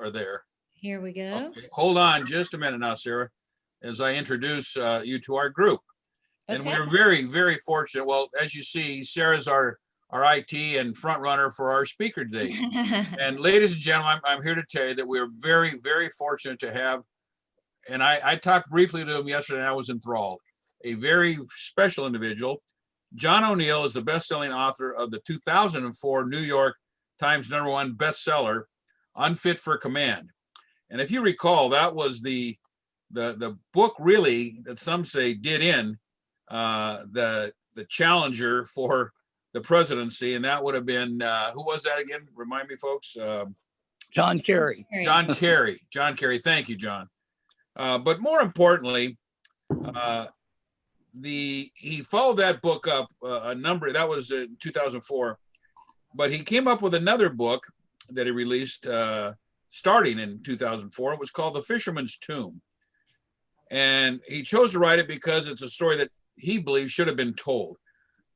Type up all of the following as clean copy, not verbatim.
are there. Here we go. Okay. Hold on just a minute now, Sarah, as I introduce you to our group. And Okay. we're very, very fortunate. Well, as you see, Sarah's our IT and front runner for our speaker today. And ladies and gentlemen, I'm here to tell you that we're very, very fortunate to have, and I talked briefly to him yesterday and I was enthralled, a very special individual. John O'Neill is the best-selling author of the 2004 New York Times #1 bestseller, Unfit for Command. And if you recall, that was the book really that some say did in the challenger for the presidency, and that would have been who was that again? Remind me, folks. John Kerry. John Kerry. John Kerry. Thank you, John. But more importantly, he followed that book up that was in 2004, but he came up with another book that he released starting in 2004. It was called The Fisherman's Tomb. And he chose to write it because it's a story that he believes should have been told.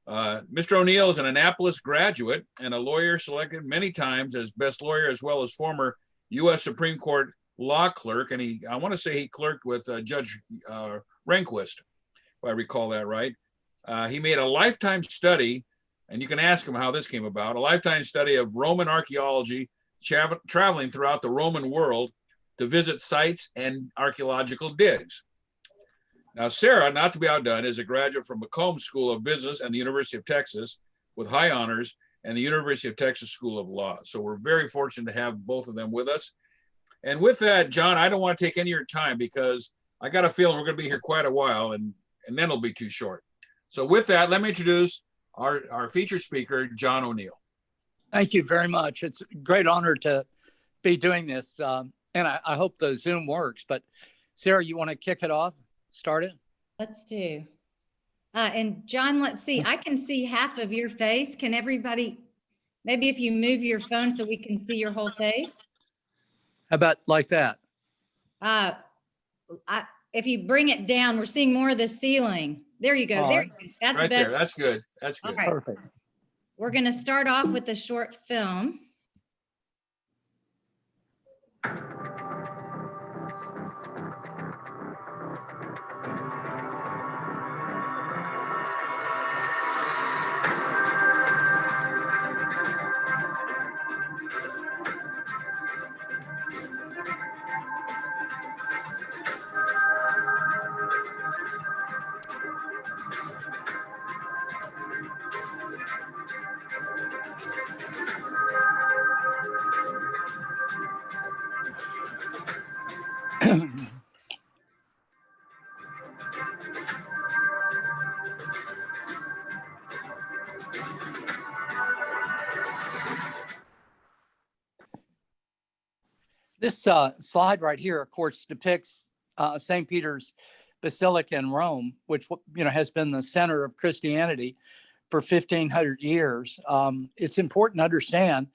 Mr. O'Neill is an Annapolis graduate and a lawyer selected many times as best lawyer, as well as former U.S. Supreme Court law clerk. And I want to say he clerked with Judge Rehnquist, if I recall that right. He made a lifetime study, and you can ask him how this came about, a lifetime study of Roman archaeology, traveling throughout the Roman world to visit sites and archaeological digs. Now, Sarah, not to be outdone, is a graduate from Macomb School of Business and the University of Texas with high honors and the University of Texas School of Law. So we're very fortunate to have both of them with us. And with that, John, I don't want to take any of your time because I got a feeling we're going to be here quite a while and then it'll be too short. So with that, let me introduce our featured speaker, John O'Neill. Thank you very much. It's a great honor to be doing this. And I hope the Zoom works. But Sarah, you want to kick it off? Start it? Let's do. And John, let's see. I can see half of your face. Can everybody, maybe if you move your phone so we can see your whole face? How about like that? If you bring it down, we're seeing more of the ceiling. There you go. All there right. you go. That's Right better. there. That's good. That's good. All right. Perfect. We're going to start off with a short film. This slide right here, of course, depicts St. Peter's Basilica in Rome, which has been the center of Christianity for 1,500 years. It's important to understand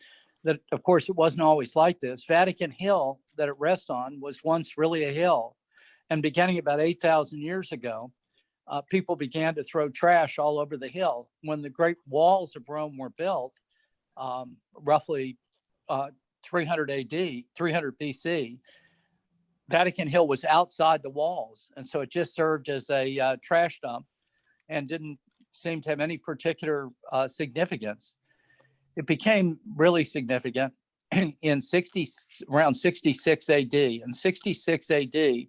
that, of course, it wasn't always like this. Vatican Hill that it rests on was once really a hill. And beginning about 8,000 years ago, people began to throw trash all over the hill. When the great walls of Rome were built, roughly 300 AD, 300 BC, Vatican Hill was outside the walls. And so it just served as a trash dump and didn't seem to have any particular significance. It became really significant in around 66 AD. In 66 AD, the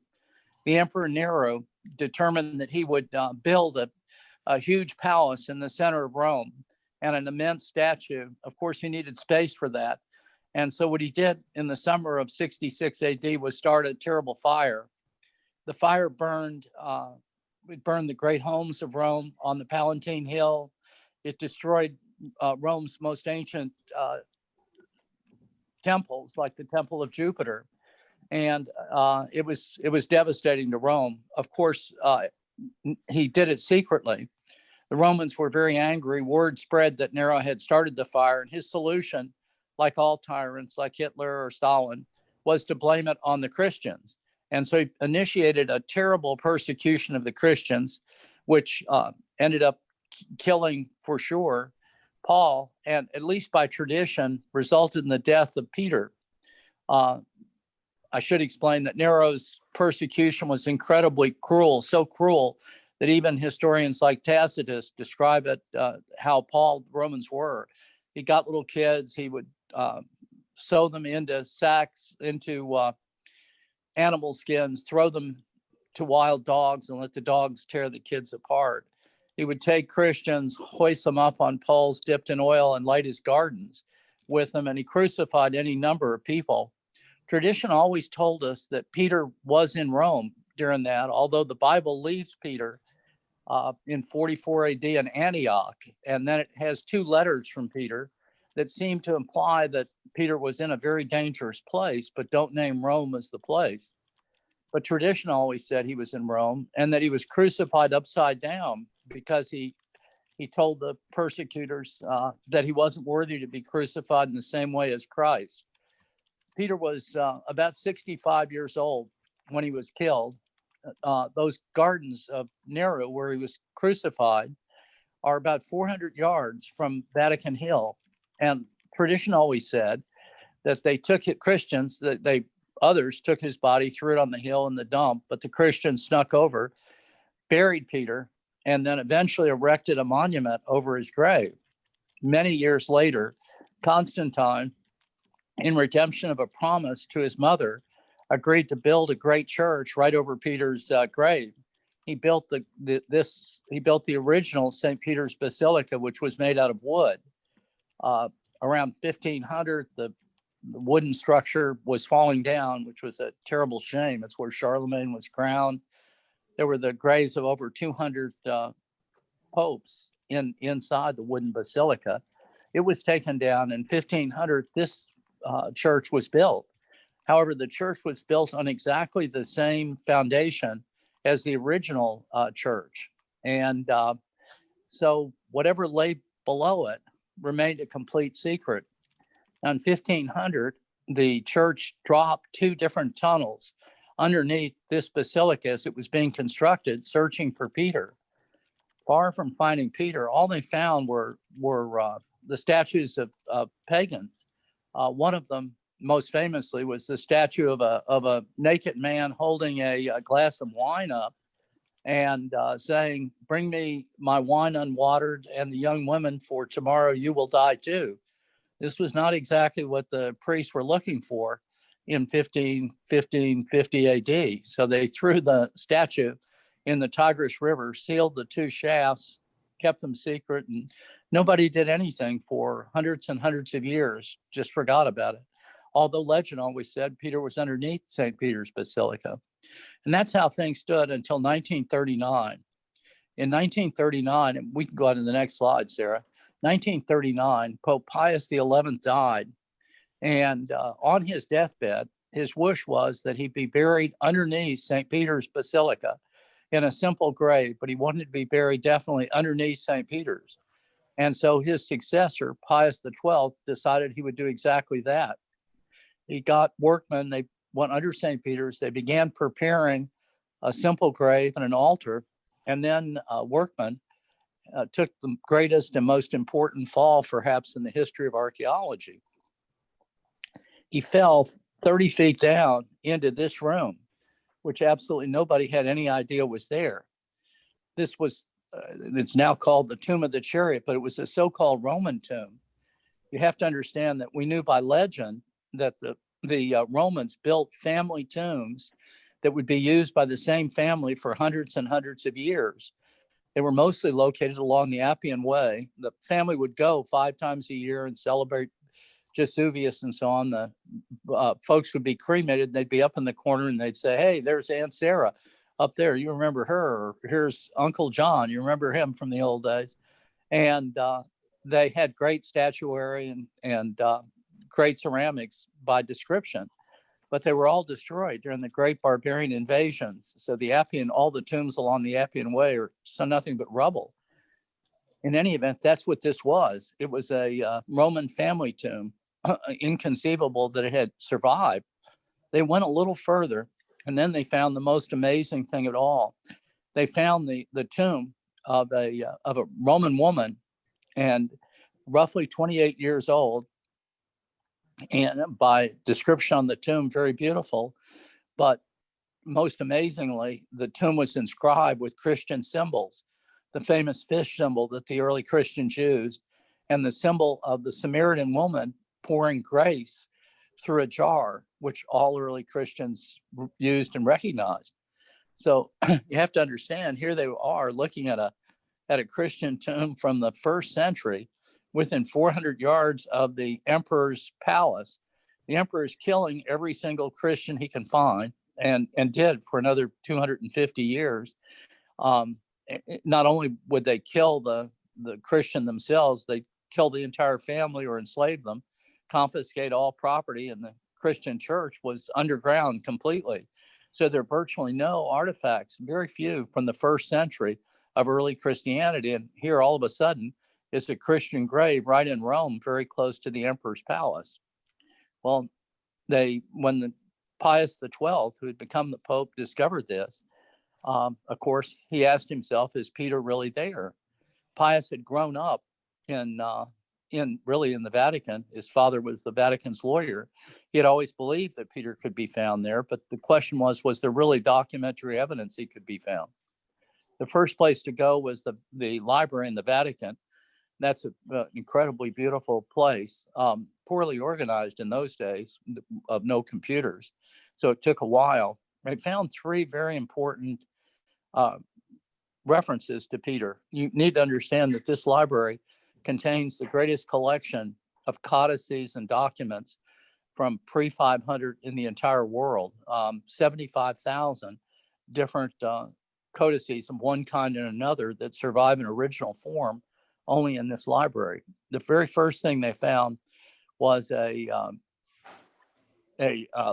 Emperor Nero determined that he would build a huge palace in the center of Rome and an immense statue. Of course, he needed space for that. And so what he did in the summer of 66 AD was start a terrible fire. The fire burned the great homes of Rome on the Palatine Hill. It destroyed Rome's most ancient temples, like the Temple of Jupiter. And it was devastating to Rome. Of course, he did it secretly. The Romans were very angry. Word spread that Nero had started the fire, and his solution, like all tyrants, like Hitler or Stalin, was to blame it on the Christians. And so he initiated a terrible persecution of the Christians, which ended up killing, for sure, Paul, and at least by tradition, resulted in the death of Peter. I should explain that Nero's persecution was incredibly cruel, so cruel that even historians like Tacitus describe it, how appalled Romans were. He got little kids, he would sew them into sacks, into animal skins, throw them to wild dogs and let the dogs tear the kids apart. He would take Christians, hoist them up on poles dipped in oil, and light his gardens with them, and he crucified any number of people. Tradition always told us that Peter was in Rome during that, although the Bible leaves Peter in 44 AD in Antioch, and then it has 2 letters from Peter that seem to imply that Peter was in a very dangerous place, but don't name Rome as the place. But tradition always said he was in Rome, and that he was crucified upside down because he told the persecutors that he wasn't worthy to be crucified in the same way as Christ. Peter was about 65 years old when he was killed. Those gardens of Nero, where he was crucified, are about 400 yards from Vatican Hill. And tradition always said that they took it, Christians, that others took his body, threw it on the hill in the dump, but the Christians snuck over, buried Peter, and then eventually erected a monument over his grave. Many years later, Constantine, in redemption of a promise to his mother, agreed to build a great church right over Peter's grave. He built the original St. Peter's Basilica, which was made out of wood. Around 1500, the wooden structure was falling down, which was a terrible shame. It's where Charlemagne was crowned. There were the graves of over 200 popes inside the wooden basilica. It was taken down in 1500. This church was built. However, the church was built on exactly the same foundation as the original church. And so whatever lay below it remained a complete secret. Now, in 1500, the church dropped 2 different tunnels underneath this basilica as it was being constructed, searching for Peter. Far from finding Peter, all they found were the statues of pagans. One of them, most famously, was the statue of a naked man holding a glass of wine up and saying, "Bring me my wine unwatered and the young women, for tomorrow you will die too." This was not exactly what the priests were looking for in 1550 AD. So they threw the statue in the Tigris River, sealed the 2 shafts, kept them secret, and nobody did anything for hundreds and hundreds of years, just forgot about it. Although legend always said Peter was underneath St. Peter's Basilica. And that's how things stood until 1939. In 1939, and we can go on to the next slide, Sarah. 1939, Pope Pius XI died. And on his deathbed, his wish was that he be buried underneath St. Peter's Basilica in a simple grave, but he wanted to be buried definitely underneath St. Peter's. And so his successor, Pius XII, decided he would do exactly that. He got workmen, they went under St. Peter's, they began preparing a simple grave and an altar, and then workmen took the greatest and most important fall, perhaps, in the history of archaeology. He fell 30 feet down into this room, which absolutely nobody had any idea was there. This was, it's now called the Tomb of the Chariot, but it was a so-called Roman tomb. You have to understand that we knew by legend that the Romans built family tombs that would be used by the same family for hundreds and hundreds of years. They were mostly located along the Appian Way. The family would go 5 times a year and celebrate Vesuvius and so on. The folks would be cremated. They'd be up in the corner and they'd say, "Hey, there's Aunt Sarah up there. You remember her? Or here's Uncle John. You remember him from the old days?" And they had great statuary and great ceramics by description, but they were all destroyed during the great barbarian invasions. So the Appian, all the tombs along the Appian Way are so nothing but rubble. In any event, that's what this was. It was a Roman family tomb. Inconceivable that it had survived. They went a little further, and then they found the most amazing thing of all. They found the tomb of a Roman woman, and roughly 28 years old. And by description on the tomb, very beautiful. But most amazingly, the tomb was inscribed with Christian symbols, the famous fish symbol that the early Christians used, and the symbol of the Samaritan woman pouring grace through a jar, which all early Christians used and recognized. So you have to understand, here they are looking at a Christian tomb from the 1st century within 400 yards of the emperor's palace. The emperor is killing every single Christian he can find, and did for another 250 years. Not only would they kill the Christian themselves, they kill the entire family or enslave them, confiscate all property, and the Christian church was underground completely. So there are virtually no artifacts, very few, from the 1st century of early Christianity. And here all of a sudden is a Christian grave right in Rome, very close to the emperor's palace. Well, when the Pius XII, who had become the Pope, discovered this, of course, he asked himself, is Peter really there? Pius had grown up in the Vatican. His father was the Vatican's lawyer. He had always believed that Peter could be found there, but the question was there really documentary evidence he could be found? The first place to go was the library in the Vatican. That's an incredibly beautiful place, poorly organized in those days, of no computers. So it took a while. I found 3 very important references to Peter. You need to understand that this library contains the greatest collection of codices and documents from pre-500 in the entire world, 75,000 different codices of one kind and another that survive in original form only in this library. The very first thing they found was a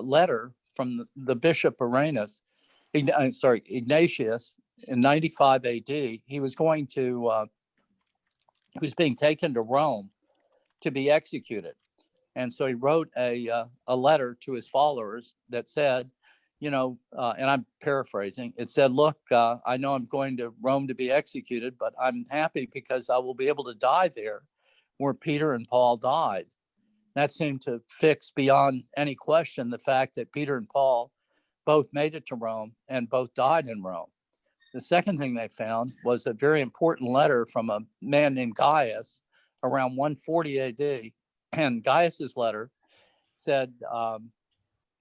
letter from the Bishop Ignatius in 95 AD. He was being taken to Rome to be executed. And so he wrote a letter to his followers that said, and I'm paraphrasing, it said, look, I know I'm going to Rome to be executed, but I'm happy because I will be able to die there where Peter and Paul died. That seemed to fix beyond any question the fact that Peter and Paul both made it to Rome and both died in Rome. The second thing they found was a very important letter from a man named Gaius around 140 AD. And Gaius's letter said,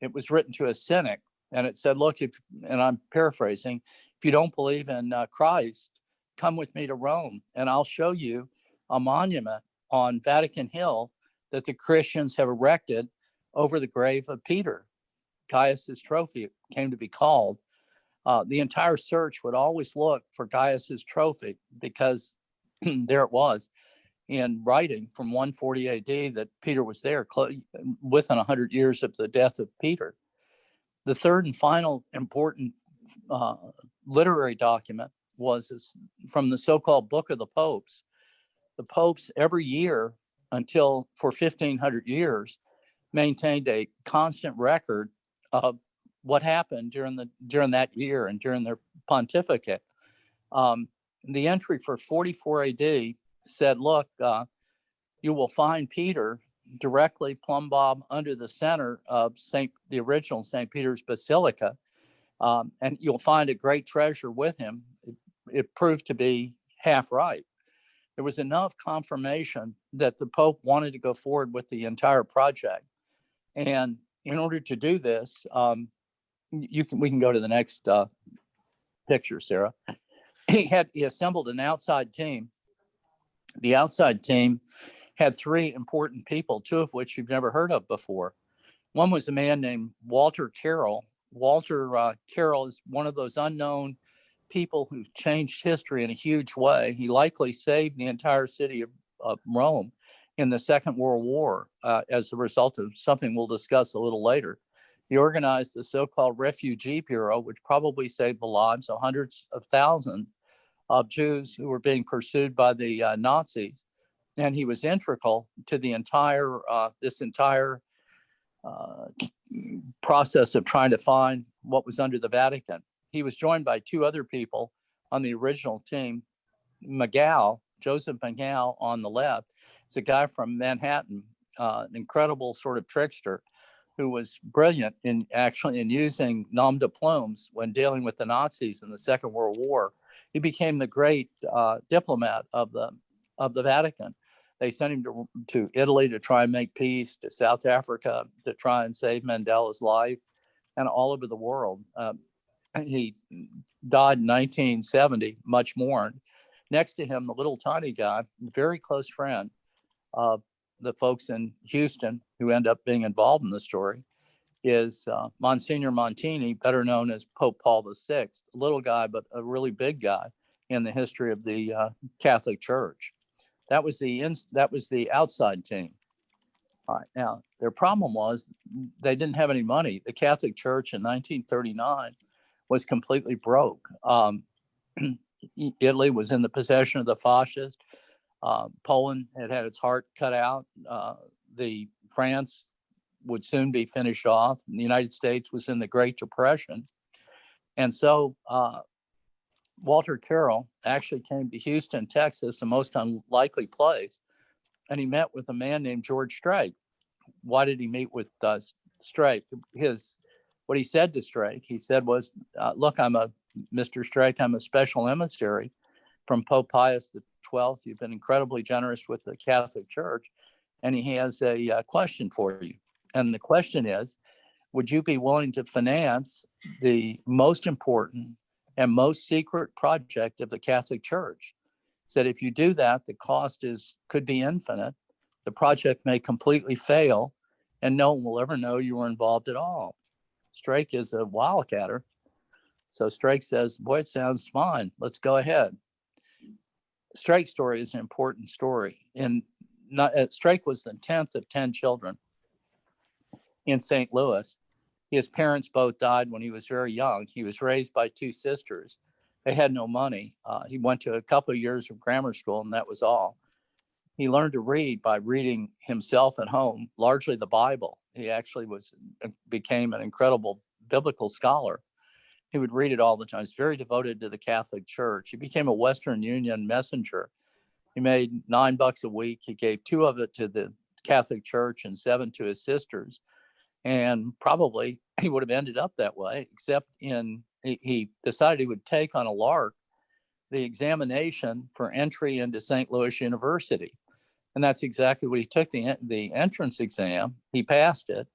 it was written to a cynic, and it said, look, and I'm paraphrasing, if you don't believe in Christ, come with me to Rome and I'll show you a monument on Vatican Hill that the Christians have erected over the grave of Peter. Gaius's trophy came to be called. The entire search would always look for Gaius's trophy because there it was in writing from 140 AD that Peter was there within 100 years of the death of Peter. The third and final important literary document was from the so-called Book of the Popes. The popes every year for 1,500 years maintained a constant record of what happened during that year and during their pontificate. The entry for 44 AD said, look, you will find Peter directly plumb bob under the center of the original St. Peter's Basilica, and you'll find a great treasure with him. It proved to be half right. There was enough confirmation that the Pope wanted to go forward with the entire project. And in order to do this, we can go to the next picture, Sarah. He assembled an outside team. The outside team had 3 important people, 2 of which you've never heard of before. One was a man named Walter Carroll. Walter Carroll is one of those unknown people who changed history in a huge way. He likely saved the entire city of Rome in the Second World War as a result of something we'll discuss a little later. He organized the so-called Refugee Bureau, which probably saved the lives of hundreds of thousands of Jews who were being pursued by the Nazis. And he was integral to the entire process of trying to find what was under the Vatican. He was joined by 2 other people on the original team. McGeough, Joseph McGeough on the left, is a guy from Manhattan, an incredible sort of trickster who was brilliant in using nom de plumes when dealing with the Nazis in the Second World War. He became the great diplomat of the Vatican. They sent him to Italy to try and make peace, to South Africa to try and save Mandela's life, and all over the world. He died in 1970, much mourned. Next to him, the little tiny guy, very close friend of the folks in Houston who end up being involved in the story, is Monsignor Montini, better known as Pope Paul VI, a little guy, but a really big guy in the history of the Catholic Church. That was the outside team. All right, now their problem was they didn't have any money. The Catholic Church in 1939 was completely broke. Italy was in the possession of the fascists. Poland had its heart cut out. The France would soon be finished off. And the United States was in the Great Depression. And so Walter Carroll actually came to Houston, Texas, the most unlikely place. And he met with a man named George Strake. Why did he meet with Strake? What he said to Strake, he said was, look, Mr. Strake, I'm a special emissary from Pope Pius XII. You've been incredibly generous with the Catholic Church. And he has a question for you. And the question is, would you be willing to finance the most important and most secret project of the Catholic Church? He said, if you do that, the cost could be infinite. The project may completely fail, and no one will ever know you were involved at all. Strake is a wildcatter. So Strake says, boy, it sounds fine. Let's go ahead. Strake's story is an important story. Strake was the 10th of 10 children in St. Louis. His parents both died when he was very young. He was raised by two sisters. They had no money. He went to a couple of years of grammar school, and that was all. He learned to read by reading himself at home, largely the Bible. He actually became an incredible biblical scholar. He would read it all the time. He's very devoted to the Catholic Church. He became a Western Union messenger. He made $9 a week. He gave 2 of it to the Catholic Church and 7 to his sisters. And probably he would have ended up that way, except he decided he would take on a lark the examination for entry into St. Louis University. And that's exactly what he took, the entrance exam. He passed it.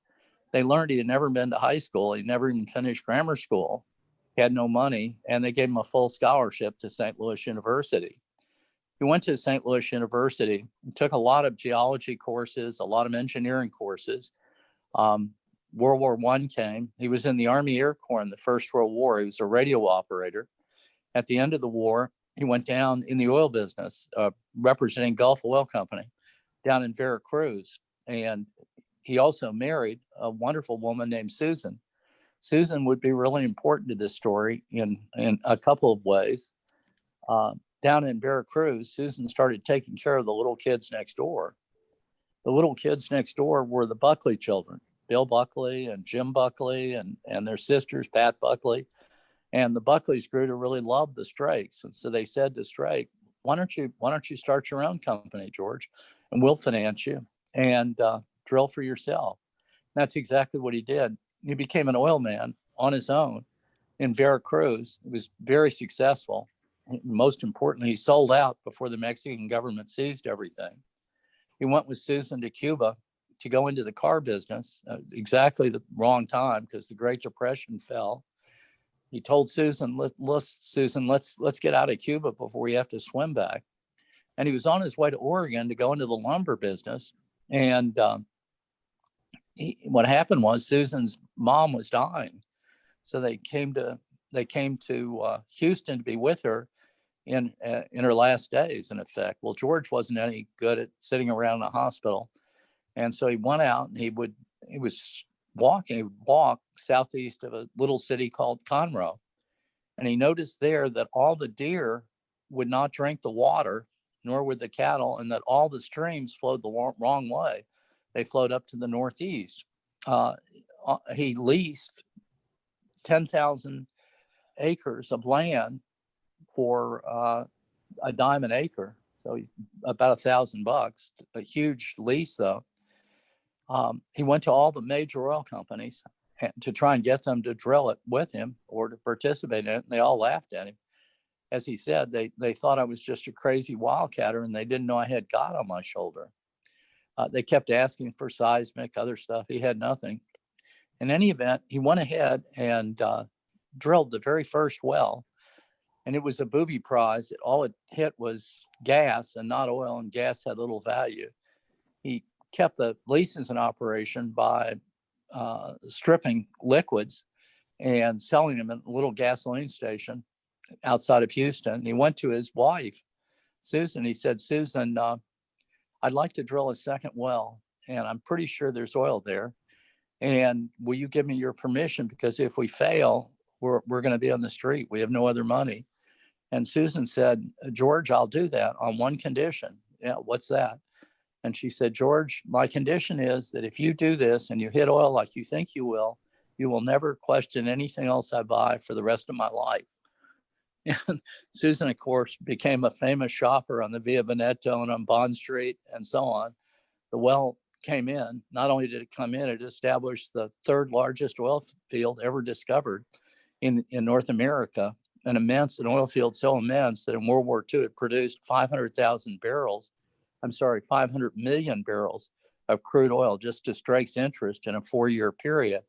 They learned he had never been to high school. He never even finished grammar school. He had no money, and they gave him a full scholarship to St. Louis University. He went to St. Louis University, took a lot of geology courses, a lot of engineering courses. World War I came. He was in the Army Air Corps in the First World War. He was a radio operator. At the end of the war, he went down in the oil business, representing Gulf Oil Company down in Veracruz. And he also married a wonderful woman named Susan. Susan would be really important to this story in a couple of ways. Down in Veracruz, Susan started taking care of the little kids next door. The little kids next door were the Buckley children, Bill Buckley and Jim Buckley and their sisters, Pat Buckley. And the Buckleys grew to really love the Strakes. And so they said to Strake, why don't you start your own company, George, and we'll finance you and drill for yourself. And that's exactly what he did. He became an oil man on his own in Veracruz. He was very successful. Most importantly, he sold out before the Mexican government seized everything. He went with Susan to Cuba to go into the car business, exactly the wrong time because the Great Depression fell. He told Susan, let's get out of Cuba before we have to swim back. And he was on his way to Oregon to go into the lumber business. And what happened was Susan's mom was dying. So they came to Houston to be with her in her last days, in effect. Well, George wasn't any good at sitting around in a hospital. And so he went out and he would walk southeast of a little city called Conroe. And he noticed there that all the deer would not drink the water, nor would the cattle, and that all the streams flowed the wrong way. They flowed up to the northeast. He leased 10,000 acres of land for a dime an acre. So about $1,000, a huge lease though. He went to all the major oil companies to try and get them to drill it with him or to participate in it. And they all laughed at him. As he said, they thought I was just a crazy wildcatter and they didn't know I had God on my shoulder. They kept asking for seismic, other stuff. He had nothing. In any event, he went ahead and drilled the very first well. And it was a booby prize. All it hit was gas and not oil, and gas had little value. He kept the leases in operation by stripping liquids and selling them at a little gasoline station outside of Houston. He went to his wife, Susan. He said, Susan, I'd like to drill a second well, and I'm pretty sure there's oil there. And will you give me your permission? Because if we fail, we're going to be on the street. We have no other money. And Susan said, George, I'll do that on one condition. Yeah, what's that? And she said, George, my condition is that if you do this and you hit oil like you think you will never question anything else I buy for the rest of my life. And Susan, of course, became a famous shopper on the Via Veneto and on Bond Street and so on. The well came in. Not only did it come in, it established the third largest oil field ever discovered in North America, an oil field so immense that in World War II, it produced 500 million barrels of crude oil just to Strake's interest in a 4-year period.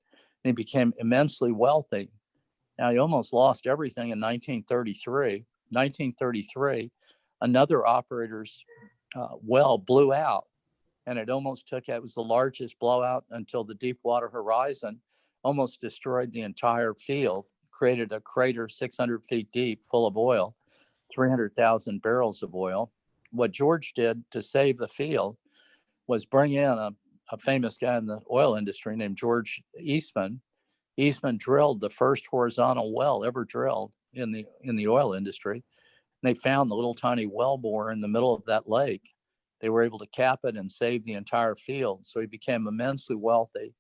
And he became immensely wealthy. Now, he almost lost everything in 1933. 1933, another operator's well blew out, and it was the largest blowout until the Deepwater Horizon almost destroyed the entire field, created a crater 600 feet deep full of oil, 300,000 barrels of oil. What George did to save the field was bring in a famous guy in the oil industry named George Eastman. Eastman drilled the first horizontal well ever drilled in the oil industry. And they found the little tiny well bore in the middle of that lake. They were able to cap it and save the entire field. So he became immensely wealthy.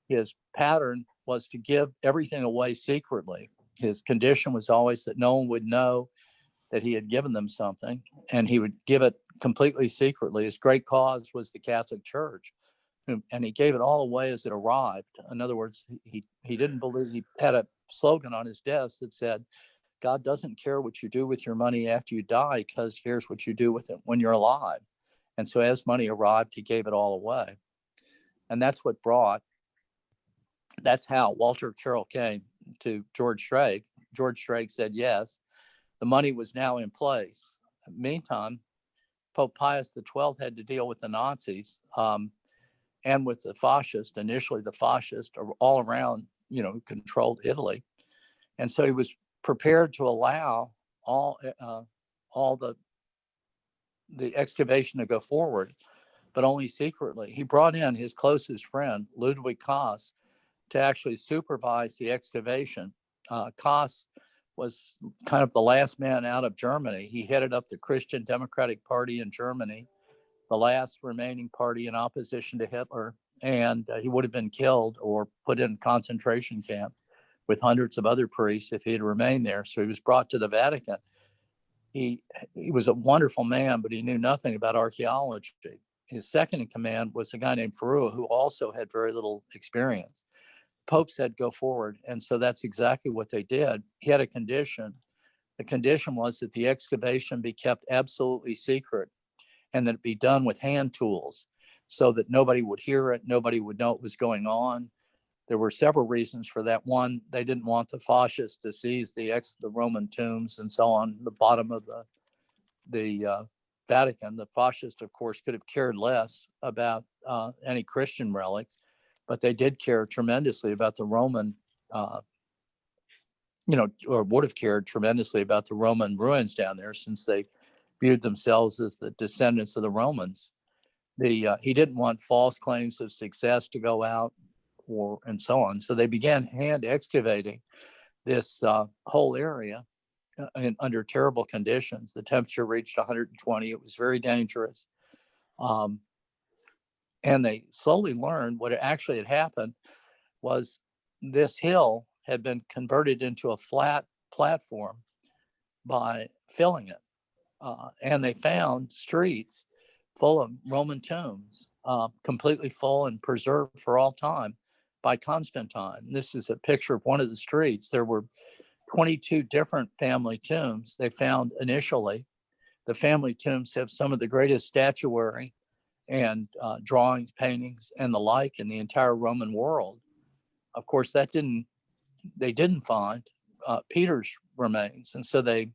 His pattern was to give everything away secretly. His condition was always that no one would know that he had given them something, and he would give it completely secretly. His great cause was the Catholic Church, and he gave it all away as it arrived. In other words, he didn't believe. He had a slogan on his desk that said, God doesn't care what you do with your money after you die, because here's what you do with it when you're alive. And so as money arrived, he gave it all away. And that's how Walter Carroll came to George Strake. George Strake said yes. The money was now in place. Meantime, Pope Pius XII had to deal with the Nazis and with the fascists. Initially, the fascists all around, controlled Italy. And so he was prepared to allow all the excavation to go forward, but only secretly. He brought in his closest friend, Ludwig Koss, to actually supervise the excavation. Koss was kind of the last man out of Germany. He headed up the Christian Democratic Party in Germany, the last remaining party in opposition to Hitler, and he would have been killed or put in concentration camp with hundreds of other priests if he had remained there. So he was brought to the Vatican. He was a wonderful man, but he knew nothing about archaeology. His second in command was a guy named Ferrua, who also had very little experience. Pope said, go forward. And so that's exactly what they did. He had a condition. The condition was that the excavation be kept absolutely secret and that it be done with hand tools so that nobody would hear it. Nobody would know what was going on. There were several reasons for that. One, they didn't want the fascists to seize the Roman tombs and so on, the bottom of the Vatican. The fascists, of course, could have cared less about any Christian relics, but they did care tremendously about the Roman, or would have cared tremendously about the Roman ruins down there, since they viewed themselves as the descendants of the Romans. He didn't want false claims of success to go out, and so on. So they began hand excavating this whole area under terrible conditions. The temperature reached 120. It was very dangerous. And they slowly learned what actually had happened was this hill had been converted into a flat platform by filling it. And they found streets full of Roman tombs, completely full and preserved for all time by Constantine. This is a picture of one of the streets. There were 22 different family tombs they found initially. The family tombs have some of the greatest statuary and drawings, paintings, and the like in the entire Roman world. Of course, they didn't find Peter's remains. And so they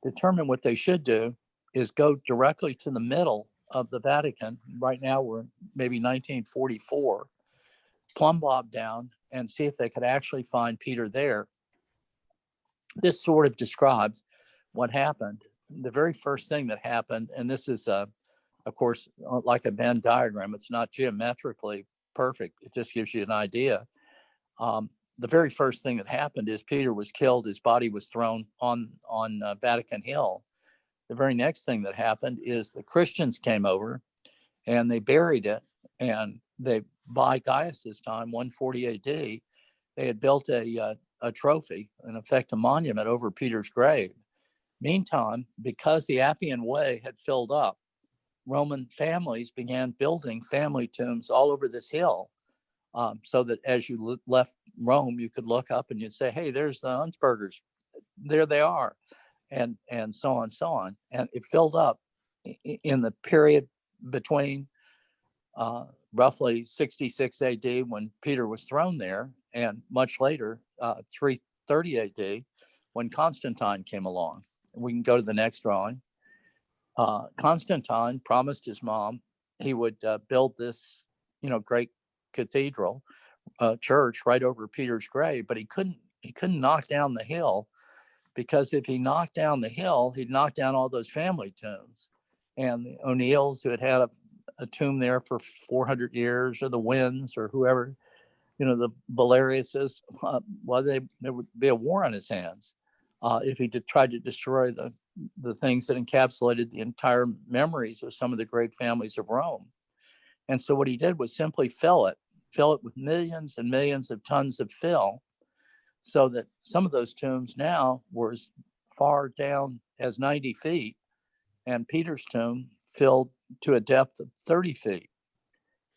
determined what they should do is go directly to the middle of the Vatican. Right now, we're maybe 1944, plumb bob down and see if they could actually find Peter there. This sort of describes what happened. The very first thing that happened, and this is, of course, like a Venn diagram, it's not geometrically perfect. It just gives you an idea. The very first thing that happened is Peter was killed. His body was thrown on Vatican Hill. The very next thing that happened is the Christians came over and they buried it. And they, by Gaius's time, 140 AD, they had built a trophy, in effect, a monument over Peter's grave. Meantime, because the Appian Way had filled up, Roman families began building family tombs all over this hill, so that as you left Rome, you could look up and you'd say, hey, there's the Huntsbergers. There they are. And so on, so on. And it filled up in the period between roughly 66 AD when Peter was thrown there, and much later, 330 AD, when Constantine came along. We can go to the next drawing. Constantine promised his mom he would build this, great cathedral church right over Peter's grave, but he couldn't knock down the hill, because if he knocked down the hill, he'd knock down all those family tombs. And the O'Neills, who had had a tomb there for 400 years, or the Wynnes, or whoever, the Valeriuses, there would be a war on his hands if he tried to destroy the things that encapsulated the entire memories of some of the great families of Rome. And so what he did was simply fill it with millions and millions of tons of fill, so that some of those tombs now were as far down as 90 feet, and Peter's tomb filled to a depth of 30 feet.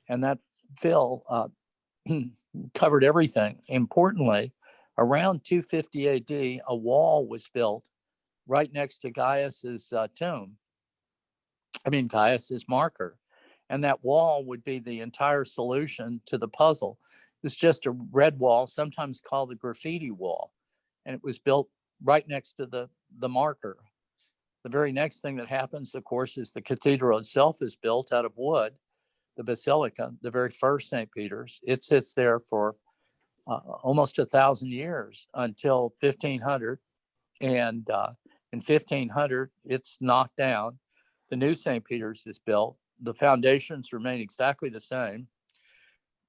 And that fill covered everything. Importantly, around 250 AD, a wall was built right next to Gaius's Gaius's marker. And that wall would be the entire solution to the puzzle. It's just a red wall, sometimes called the graffiti wall. And it was built right next to the marker. The very next thing that happens, of course, is the cathedral itself is built out of wood. The Basilica, the very first St. Peter's, it sits there for almost 1,000 years until 1500. And in 1500, it's knocked down. The new St. Peter's is built. The foundations remain exactly the same.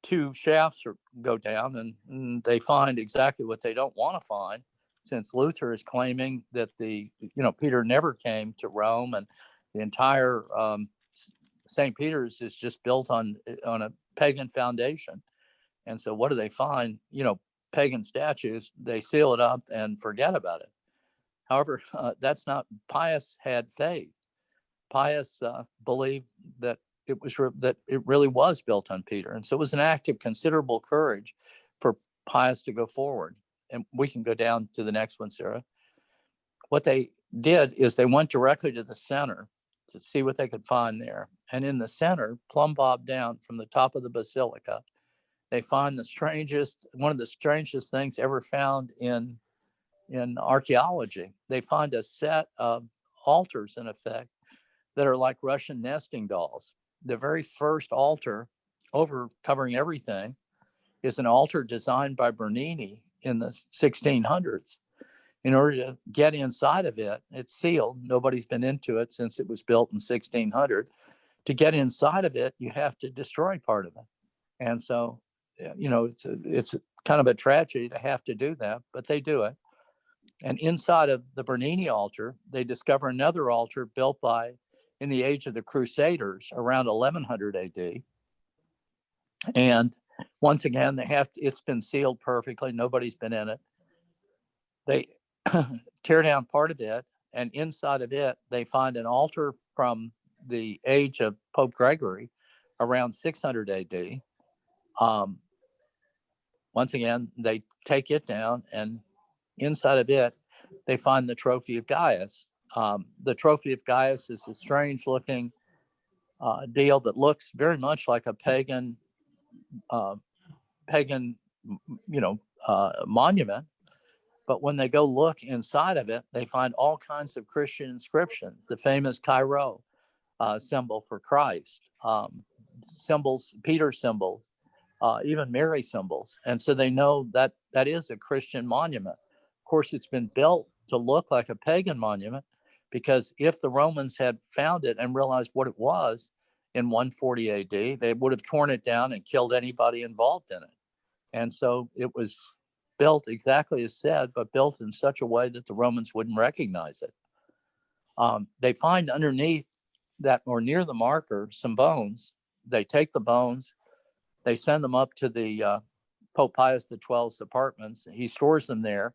2 shafts go down, and they find exactly what they don't want to find, since Luther is claiming that Peter never came to Rome, and the entire St. Peter's is just built on a pagan foundation. And so what do they find? Pagan statues. They seal it up and forget about it. However, that's not. Pius had faith. Pius believed that it really was built on Peter. And so it was an act of considerable courage for Pius to go forward. And we can go down to the next one, Sarah. What they did is they went directly to the center to see what they could find there. And in the center, plumb bob down from the top of the basilica, they find one of the strangest things ever found in archaeology. They find a set of altars, in effect, that are like Russian nesting dolls. The very first altar, covering everything, is an altar designed by Bernini in the 1600s. In order to get inside of it, it's sealed. Nobody's been into it since it was built in 1600. To get inside of it, you have to destroy part of it. And so, it's kind of a tragedy to have to do that, but they do it. And inside of the Bernini altar, they discover another altar built in the age of the Crusaders around 1100 AD. And once again, it's been sealed perfectly. Nobody's been in it. They tear down part of it, and inside of it, they find an altar from the age of Pope Gregory, around 600 AD. Once again, they take it down, and inside of it, they find the Trophy of Gaius. The Trophy of Gaius is a strange looking deal that looks very much like a pagan, monument. But when they go look inside of it, they find all kinds of Christian inscriptions, the famous Carroll symbol for Christ, symbols, Peter symbols, even Mary symbols. And so they know that that is a Christian monument. Of course, it's been built to look like a pagan monument, because if the Romans had found it and realized what it was in 140 AD, they would have torn it down and killed anybody involved in it. And so it was built exactly as said, but built in such a way that the Romans wouldn't recognize it. They find underneath that, or near the marker, some bones. They take the bones, they send them up to the Pope Pius XII's apartments. He stores them there,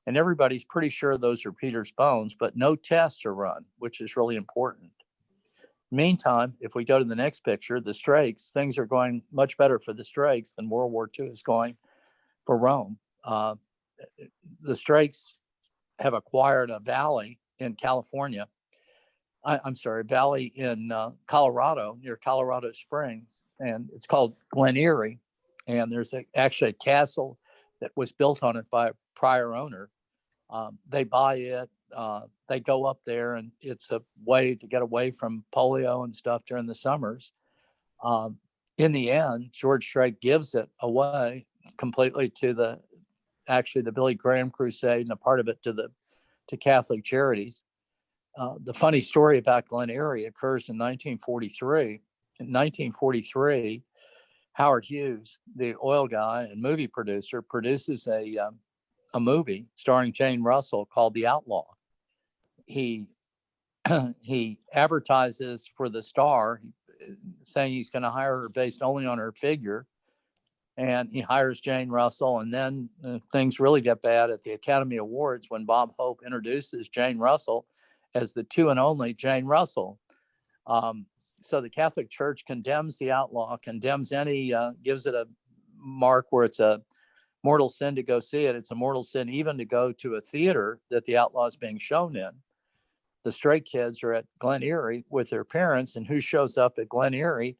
and everybody's pretty sure those are Peter's bones, but no tests are run, which is really important. Meantime, if we go to the next picture, the Strakes, things are going much better for the Strakes than World War II is going for Rome. The Strakes have acquired a valley in California. Valley in Colorado, near Colorado Springs, and it's called Glen Eyrie. And there's actually a castle that was built on it by a prior owner. They buy it. They go up there, and it's a way to get away from polio and stuff during the summers. In the end, George Strake gives it away completely to the Billy Graham Crusade, and a part of it to Catholic Charities. The funny story about Glen Eyrie occurs in 1943. In 1943, Howard Hughes, the oil guy and movie producer, produces a movie starring Jane Russell called The Outlaw. He advertises for the star, saying he's going to hire her based only on her figure. And he hires Jane Russell, and then things really get bad at the Academy Awards when Bob Hope introduces Jane Russell as the two and only Jane Russell. So the Catholic Church condemns The Outlaw, condemns gives it a mark where it's a mortal sin to go see it. It's a mortal sin even to go to a theater that The Outlaw is being shown in. The Strake kids are at Glen Eyrie with their parents, and who shows up at Glen Eyrie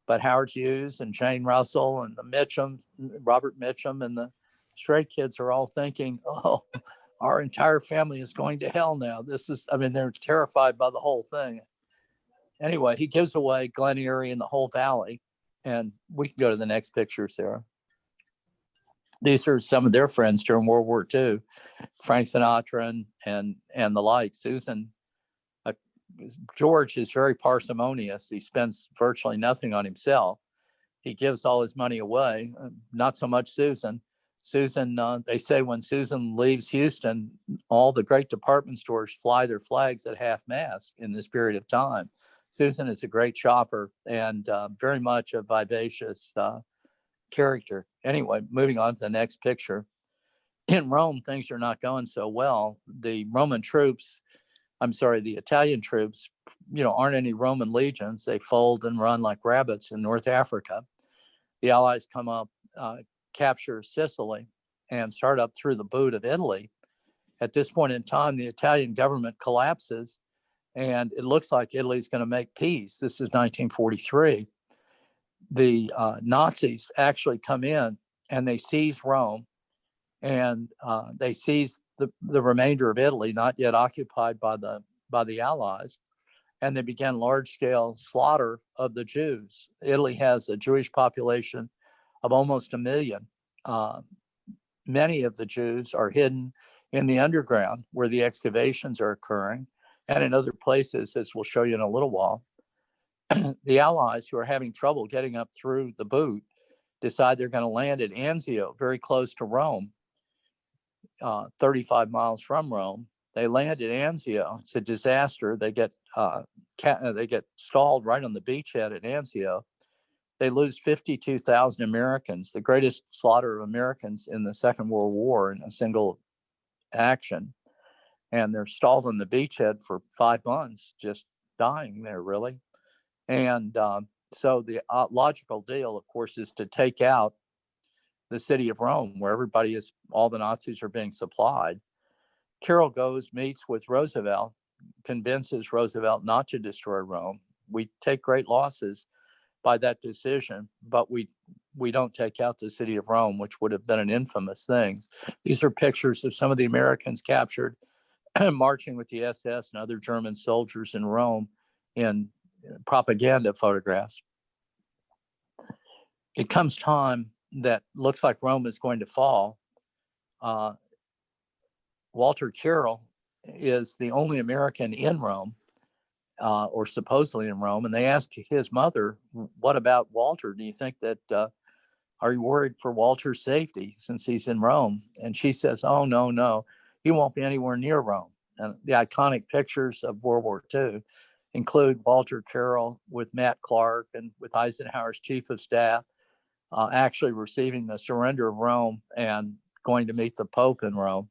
but Howard Hughes and Jane Russell and the Mitchum, Robert Mitchum, and the Strake kids are all thinking, oh, our entire family is going to hell now. They're terrified by the whole thing. Anyway, he gives away Glen Eyrie and the whole valley. And we can go to the next picture, Sarah. These are some of their friends during World War II, Frank Sinatra and the like. Susan, George is very parsimonious. He spends virtually nothing on himself. He gives all his money away. Not so much Susan. Susan, they say when Susan leaves Houston, all the great department stores fly their flags at half-mast in this period of time. Susan is a great shopper and very much a vivacious character. Anyway, moving on to the next picture. In Rome, things are not going so well. The Italian troops, aren't any Roman legions. They fold and run like rabbits in North Africa. The Allies come up, capture Sicily, and start up through the boot of Italy. At this point in time, the Italian government collapses, and it looks like Italy's going to make peace. This is 1943. The Nazis actually come in and they seize Rome, and they seize the remainder of Italy, not yet occupied by the Allies, and they began large-scale slaughter of the Jews. Italy has a Jewish population of almost 1 million. Many of the Jews are hidden in the underground where the excavations are occurring, and in other places, as we'll show you in a little while. The Allies, who are having trouble getting up through the boot, decide they're going to land at Anzio, very close to Rome, 35 miles from Rome. They land at Anzio. It's a disaster. They get stalled right on the beachhead at Anzio. They lose 52,000 Americans, the greatest slaughter of Americans in the Second World War in a single action. And they're stalled on the beachhead for 5 months, just dying there, really. And so the logical deal, of course, is to take out the city of Rome, where all the Nazis are being supplied. Carroll goes, meets with Roosevelt, convinces Roosevelt not to destroy Rome. We take great losses by that decision, but we don't take out the city of Rome, which would have been an infamous thing. These are pictures of some of the Americans captured marching with the SS and other German soldiers in Rome in propaganda photographs. It comes time that looks like Rome is going to fall. Walter Carroll is the only American in Rome, or supposedly in Rome, and they ask his mother, what about Walter? Do you think that, are you worried for Walter's safety since he's in Rome? And she says, oh, no, he won't be anywhere near Rome. And the iconic pictures of World War II include Walter Carroll with Matt Clark and with Eisenhower's chief of staff, actually receiving the surrender of Rome and going to meet the Pope in Rome.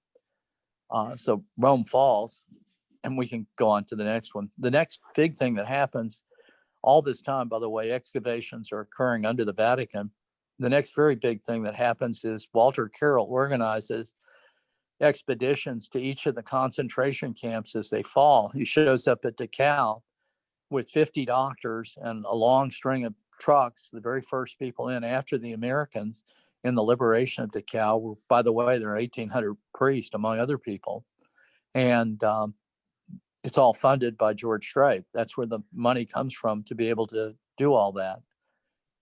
So Rome falls, and we can go on to the next one. The next big thing that happens all this time, by the way, excavations are occurring under the Vatican. The next very big thing that happens is Walter Carroll organizes expeditions to each of the concentration camps as they fall. He shows up at Dachau with 50 doctors and a long string of trucks, the very first people in after the Americans in the liberation of Dachau were, by the way, there are 1,800 priests, among other people. And it's all funded by George Strake. That's where the money comes from to be able to do all that.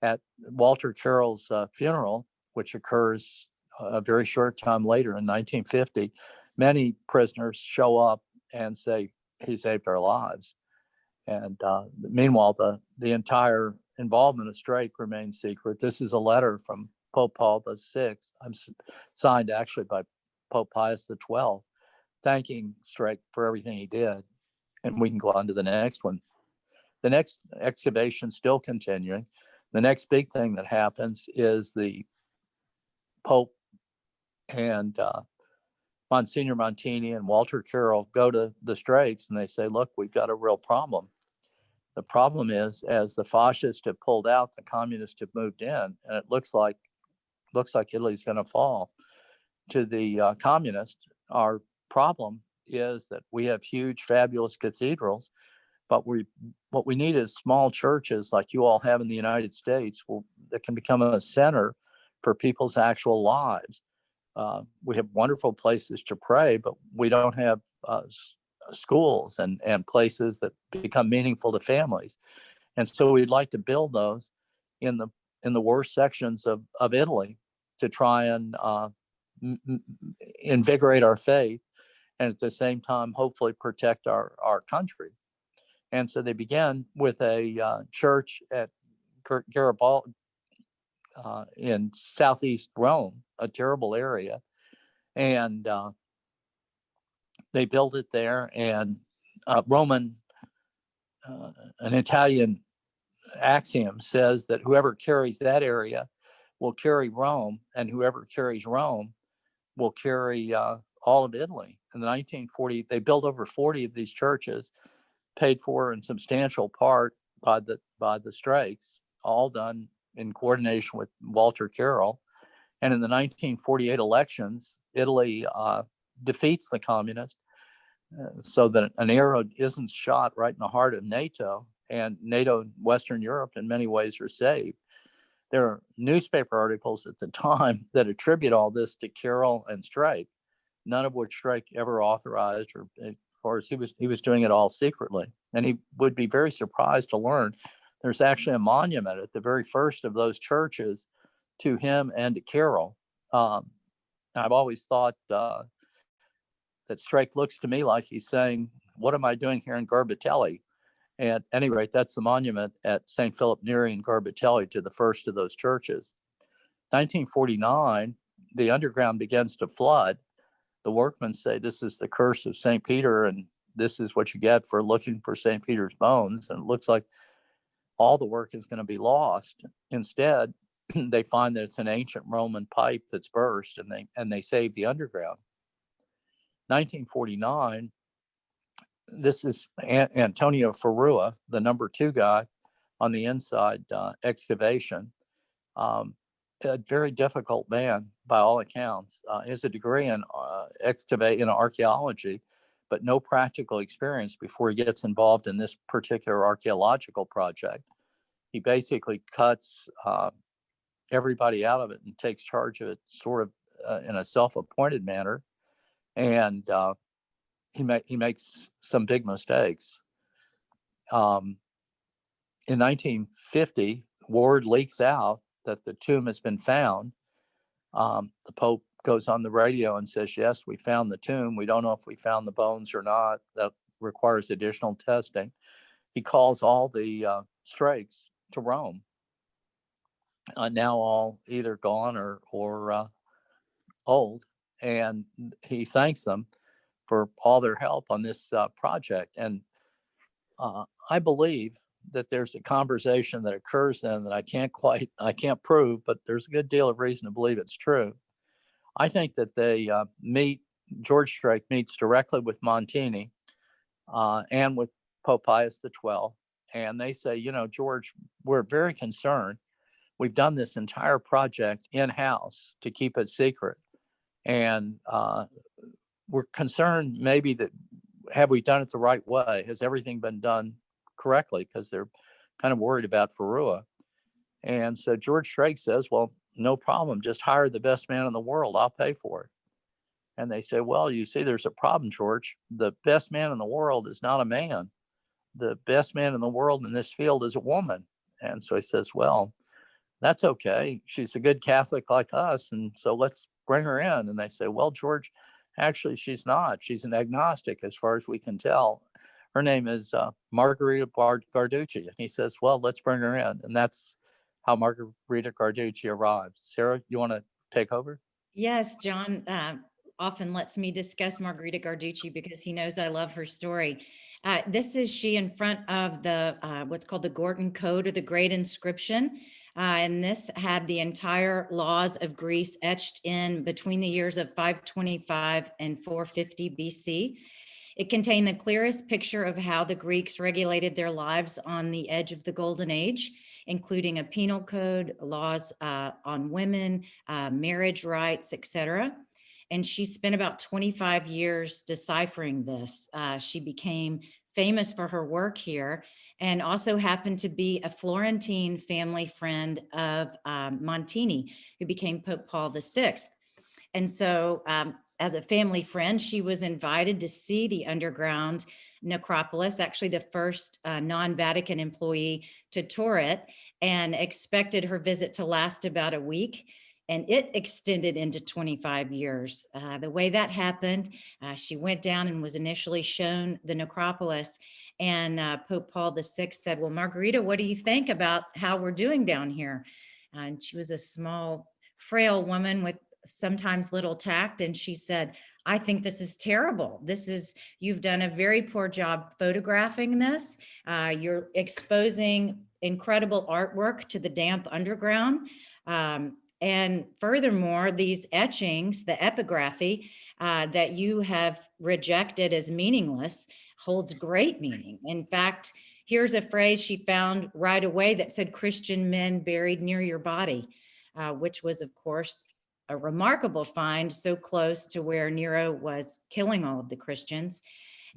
At Walter Carroll's funeral, which occurs a very short time later in 1950, many prisoners show up and say, he saved our lives. And meanwhile, the entire involvement of Strake remains secret. This is a letter from Pope Paul VI. I'm signed actually by Pope Pius XII, thanking Strake for everything he did. And we can go on to the next one. The next excavation still continuing. The next big thing that happens is the Pope and Monsignor Montini and Walter Carroll go to the Strakes and they say, look, we've got a real problem. The problem is, as the fascists have pulled out, the communists have moved in, and it looks like Italy's going to fall. To the communists, our problem is that we have huge, fabulous cathedrals, but what we need is small churches like you all have in the United States that can become a center for people's actual lives. We have wonderful places to pray, but we don't have schools and places that become meaningful to families. And so we'd like to build those in the worst sections of Italy to try and invigorate our faith and at the same time, hopefully protect our country. And so they began with a church at Garibaldi in southeast Rome, a terrible area. And they built it there, and an Italian axiom says that whoever carries that area will carry Rome, and whoever carries Rome will carry all of Italy. In the 1940s, they built over 40 of these churches, paid for in substantial part by the Strakes, all done in coordination with Walter Carroll. And in the 1948 elections, Italy defeats the communists so that an arrow isn't shot right in the heart of NATO, and NATO and Western Europe in many ways are saved. There are newspaper articles at the time that attribute all this to Carroll and Strake, none of which Strake ever authorized, or of course he was doing it all secretly. And he would be very surprised to learn there's actually a monument at the very first of those churches to him and to Carroll. I've always thought that Strake looks to me like he's saying, what am I doing here in Garbatelli? At any rate, that's the monument at St. Philip Neri in Garbatelli to the first of those churches. 1949, the underground begins to flood. The workmen say this is the curse of St. Peter, and this is what you get for looking for St. Peter's bones. And it looks like all the work is going to be lost. Instead, they find that it's an ancient Roman pipe that's burst, and they save the underground. 1949, this is Antonio Ferrua, the number 2 guy on the inside excavation. A very difficult man by all accounts. He has a degree in archaeology, but no practical experience before he gets involved in this particular archaeological project. He basically cuts everybody out of it and takes charge of it sort of in a self-appointed manner. And he makes some big mistakes. In 1950, word leaks out that the tomb has been found. The Pope goes on the radio and says, yes, we found the tomb. We don't know if we found the bones or not. That requires additional testing. He calls all the Strakes to Rome, now all either gone or old. And he thanks them for all their help on this project. And I believe that there's a conversation that occurs then that I can't prove, but there's a good deal of reason to believe it's true. I think that they George Strake meets directly with Montini and with Pope Pius XII. And they say, George, we're very concerned. We've done this entire project in-house to keep it secret. And we're concerned maybe that, have we done it the right way? Has everything been done correctly? Because they're kind of worried about Ferrua. And so George Strake says, well, no problem. Just hire the best man in the world. I'll pay for it. And they say, well, you see, there's a problem, George. The best man in the world is not a man. The best man in the world in this field is a woman. And so he says, well, that's okay. She's a good Catholic like us. And so let's bring her in. And they say, well, George, actually, she's not. She's an agnostic as far as we can tell. Her name is Margherita Garducci. And he says, well, let's bring her in. And that's how Margherita Garducci arrived. Sarah, you want to take over? Yes, John often lets me discuss Margherita Garducci because he knows I love her story. This is she in front of the what's called the Gorton Code, or the Great Inscription. And this had the entire laws of Greece etched in between the years of 525 and 450 BC. It contained the clearest picture of how the Greeks regulated their lives on the edge of the Golden Age, including a penal code, laws on women, marriage rights, etc. And she spent about 25 years deciphering this. She became famous for her work here, and also happened to be a Florentine family friend of Montini, who became Pope Paul VI. And so as a family friend, she was invited to see the underground necropolis, actually the first non-Vatican employee to tour it, and expected her visit to last about a week. And it extended into 25 years. The way that happened, she went down and was initially shown the necropolis. And Pope Paul VI said, well, Margherita, what do you think about how we're doing down here? And she was a small, frail woman with sometimes little tact. And she said, I think this is terrible. You've done a very poor job photographing this. You're exposing incredible artwork to the damp underground. And furthermore, these etchings, the epigraphy that you have rejected as meaningless holds great meaning. In fact, here's a phrase she found right away that said, Christian men buried near your body, which was, of course, a remarkable find, so close to where Nero was killing all of the Christians.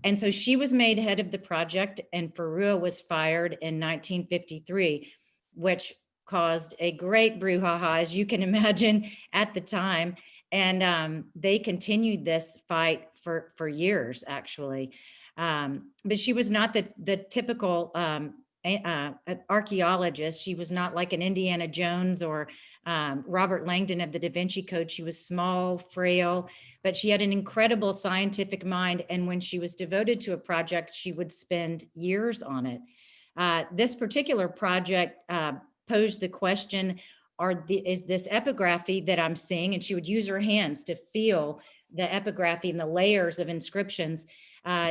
And so she was made head of the project, and Ferrua was fired in 1953, which caused a great brouhaha, as you can imagine, at the time. And they continued this fight for years, actually. But she was not the typical archaeologist. She was not like an Indiana Jones or Robert Langdon of the Da Vinci Code. She was small, frail, but she had an incredible scientific mind. And when she was devoted to a project, she would spend years on it. This particular project posed the question, is this epigraphy that I'm seeing? And she would use her hands to feel the epigraphy and the layers of inscriptions.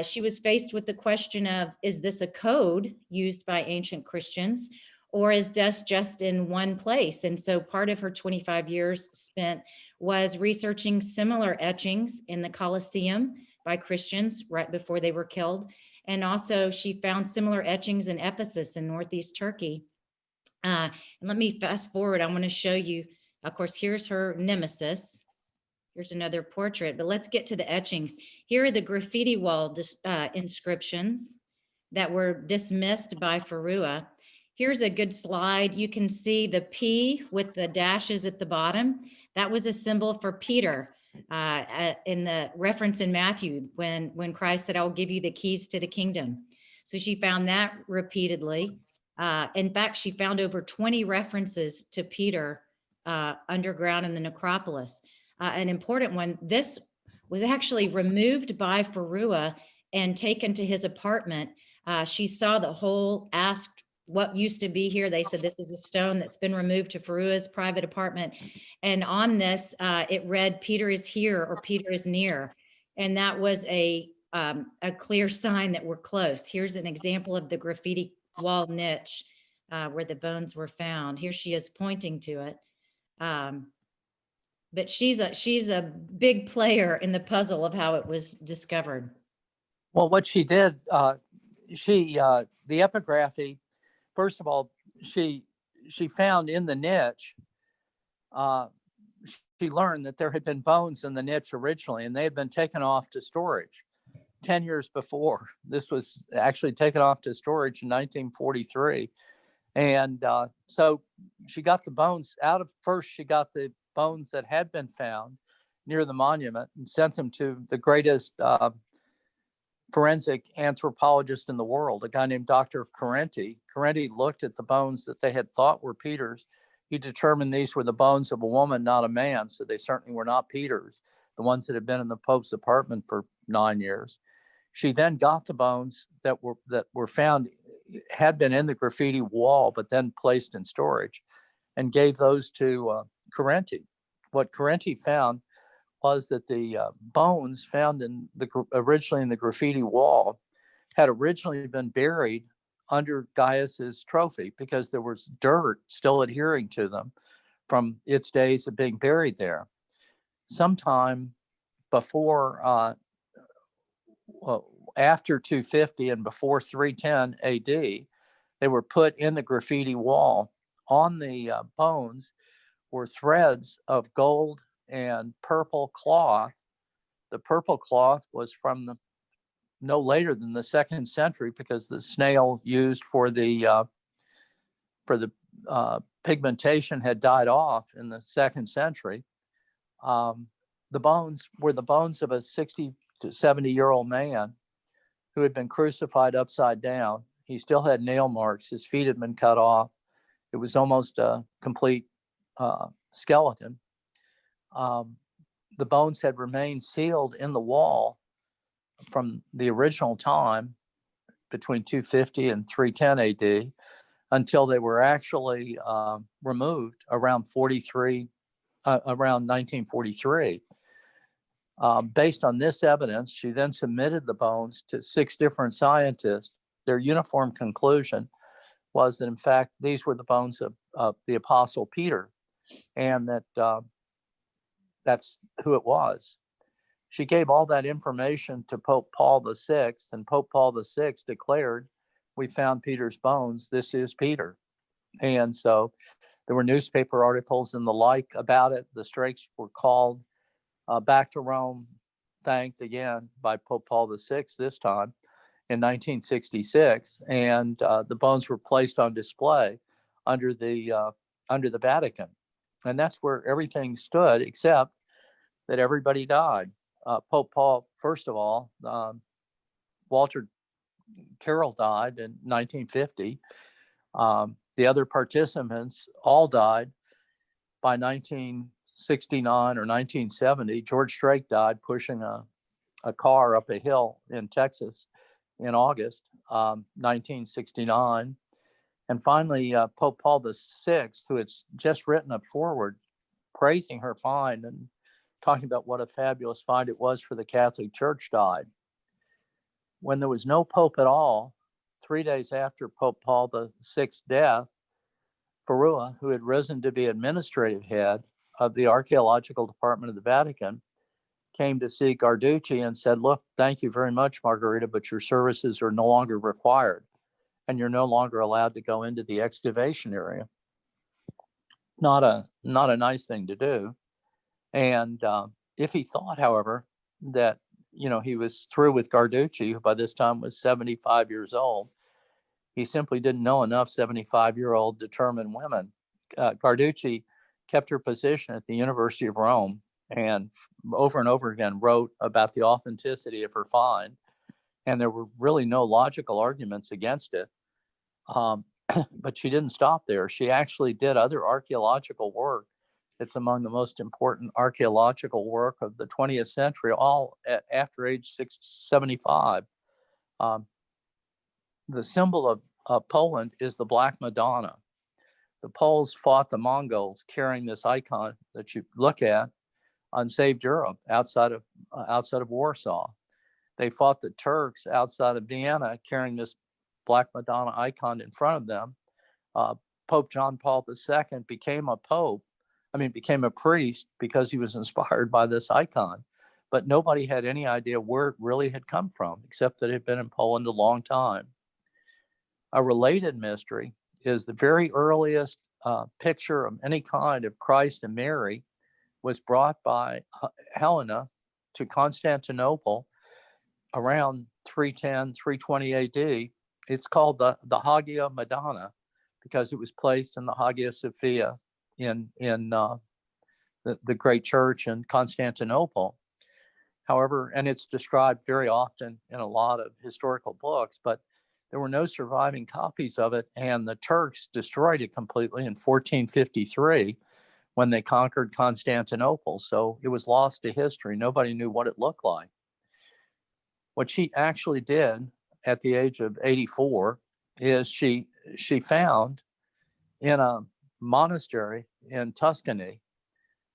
She was faced with the question of, is this a code used by ancient Christians, or is this just in one place? And so part of her 25 years spent was researching similar etchings in the Colosseum by Christians right before they were killed. And also she found similar etchings in Ephesus in Northeast Turkey. And let me fast forward. I want to show you, of course, here's her nemesis. Here's another portrait, but let's get to the etchings. Here are the graffiti wall inscriptions that were dismissed by Farua. Here's a good slide. You can see the P with the dashes at the bottom. That was a symbol for Peter in the reference in Matthew when Christ said, "I will give you the keys to the kingdom." So she found that repeatedly. In fact, she found over 20 references to Peter underground in the necropolis. An important one, this was actually removed by Farua and taken to his apartment. She saw the hole, asked what used to be here. They said this is a stone that's been removed to Farua's private apartment. And on this, it read, "Peter is here," or "Peter is near." And that was a clear sign that we're close. Here's an example of the graffiti wall niche where the bones were found. Here she is pointing to it. But she's a big player in the puzzle of how it was discovered. Well, what she did, the epigraphy, first of all, she found in the niche, she learned that there had been bones in the niche originally, and they had been taken off to storage 10 years before. This was actually taken off to storage in 1943. And so she got the bones out of, first she got the bones that had been found near the monument and sent them to the greatest forensic anthropologist in the world, a guy named Dr. Carenti. Carenti looked at the bones that they had thought were Peter's. He determined these were the bones of a woman, not a man, so they certainly were not Peter's, the ones that had been in the Pope's apartment for 9 years. She then got the bones that were found, had been in the graffiti wall, but then placed in storage, and gave those to Carenti. What Carenti found was that the bones found originally in the graffiti wall had originally been buried under Gaius's trophy because there was dirt still adhering to them from its days of being buried there. Sometime before, after 250 and before 310 AD, they were put in the graffiti wall. On the bones were threads of gold and purple cloth. The purple cloth was from no later than the 2nd century because the snail used for the pigmentation had died off in the 2nd century. The bones were the bones of a 60 to 70-year-old man who had been crucified upside down. He still had nail marks. His feet had been cut off. It was almost a complete skeleton. The bones had remained sealed in the wall from the original time between 250 and 310 AD until they were actually removed around 1943. Based on this evidence, she then submitted the bones to 6 different scientists. Their uniform conclusion was that, in fact, these were the bones of the Apostle Peter, and that that's who it was. She gave all that information to Pope Paul VI, and Pope Paul VI declared, "We found Peter's bones. This is Peter." And so there were newspaper articles and the like about it. The Strakes were called back to Rome, thanked again by Pope Paul VI this time in 1966, and the bones were placed on display under the Vatican. And that's where everything stood, except that everybody died. Pope Paul, first of all, Walter Carroll died in 1950. The other participants all died by 1969 or 1970. George Strake died pushing a car up a hill in Texas in August 1969. And finally, Pope Paul VI, who had just written a foreword praising her find and talking about what a fabulous find it was for the Catholic Church, died. When there was no Pope at all, 3 days after Pope Paul VI's death, Farua, who had risen to be administrative head of the archaeological department of the Vatican, came to see Garducci and said, look, thank you very much, Margarita, but your services are no longer required and you're no longer allowed to go into the excavation area. Not a nice thing to do. And if he thought, however, that, he was through with Garducci, who by this time was 75 years old, he simply didn't know enough 75-year-old determined women. Garducci kept her position at the University of Rome and over again wrote about the authenticity of her find. And there were really no logical arguments against it. But she didn't stop there. She actually did other archaeological work. It's among the most important archaeological work of the 20th century, all after age 75. The symbol of Poland is the Black Madonna. The Poles fought the Mongols carrying this icon that you look at, unsaved Europe outside of Warsaw. They fought the Turks outside of Vienna carrying this Black Madonna icon in front of them. Pope John Paul II became a priest because he was inspired by this icon. But nobody had any idea where it really had come from, except that it had been in Poland a long time. A related mystery is the very earliest picture of any kind of Christ and Mary was brought by Helena to Constantinople around 310, 320 AD. It's called the Hagia Madonna because it was placed in the Hagia Sophia in the great church in Constantinople. However, and it's described very often in a lot of historical books, but there were no surviving copies of it, and the Turks destroyed it completely in 1453 when they conquered Constantinople. So it was lost to history. Nobody knew what it looked like. What she actually did at the age of 84 is she found in a monastery in Tuscany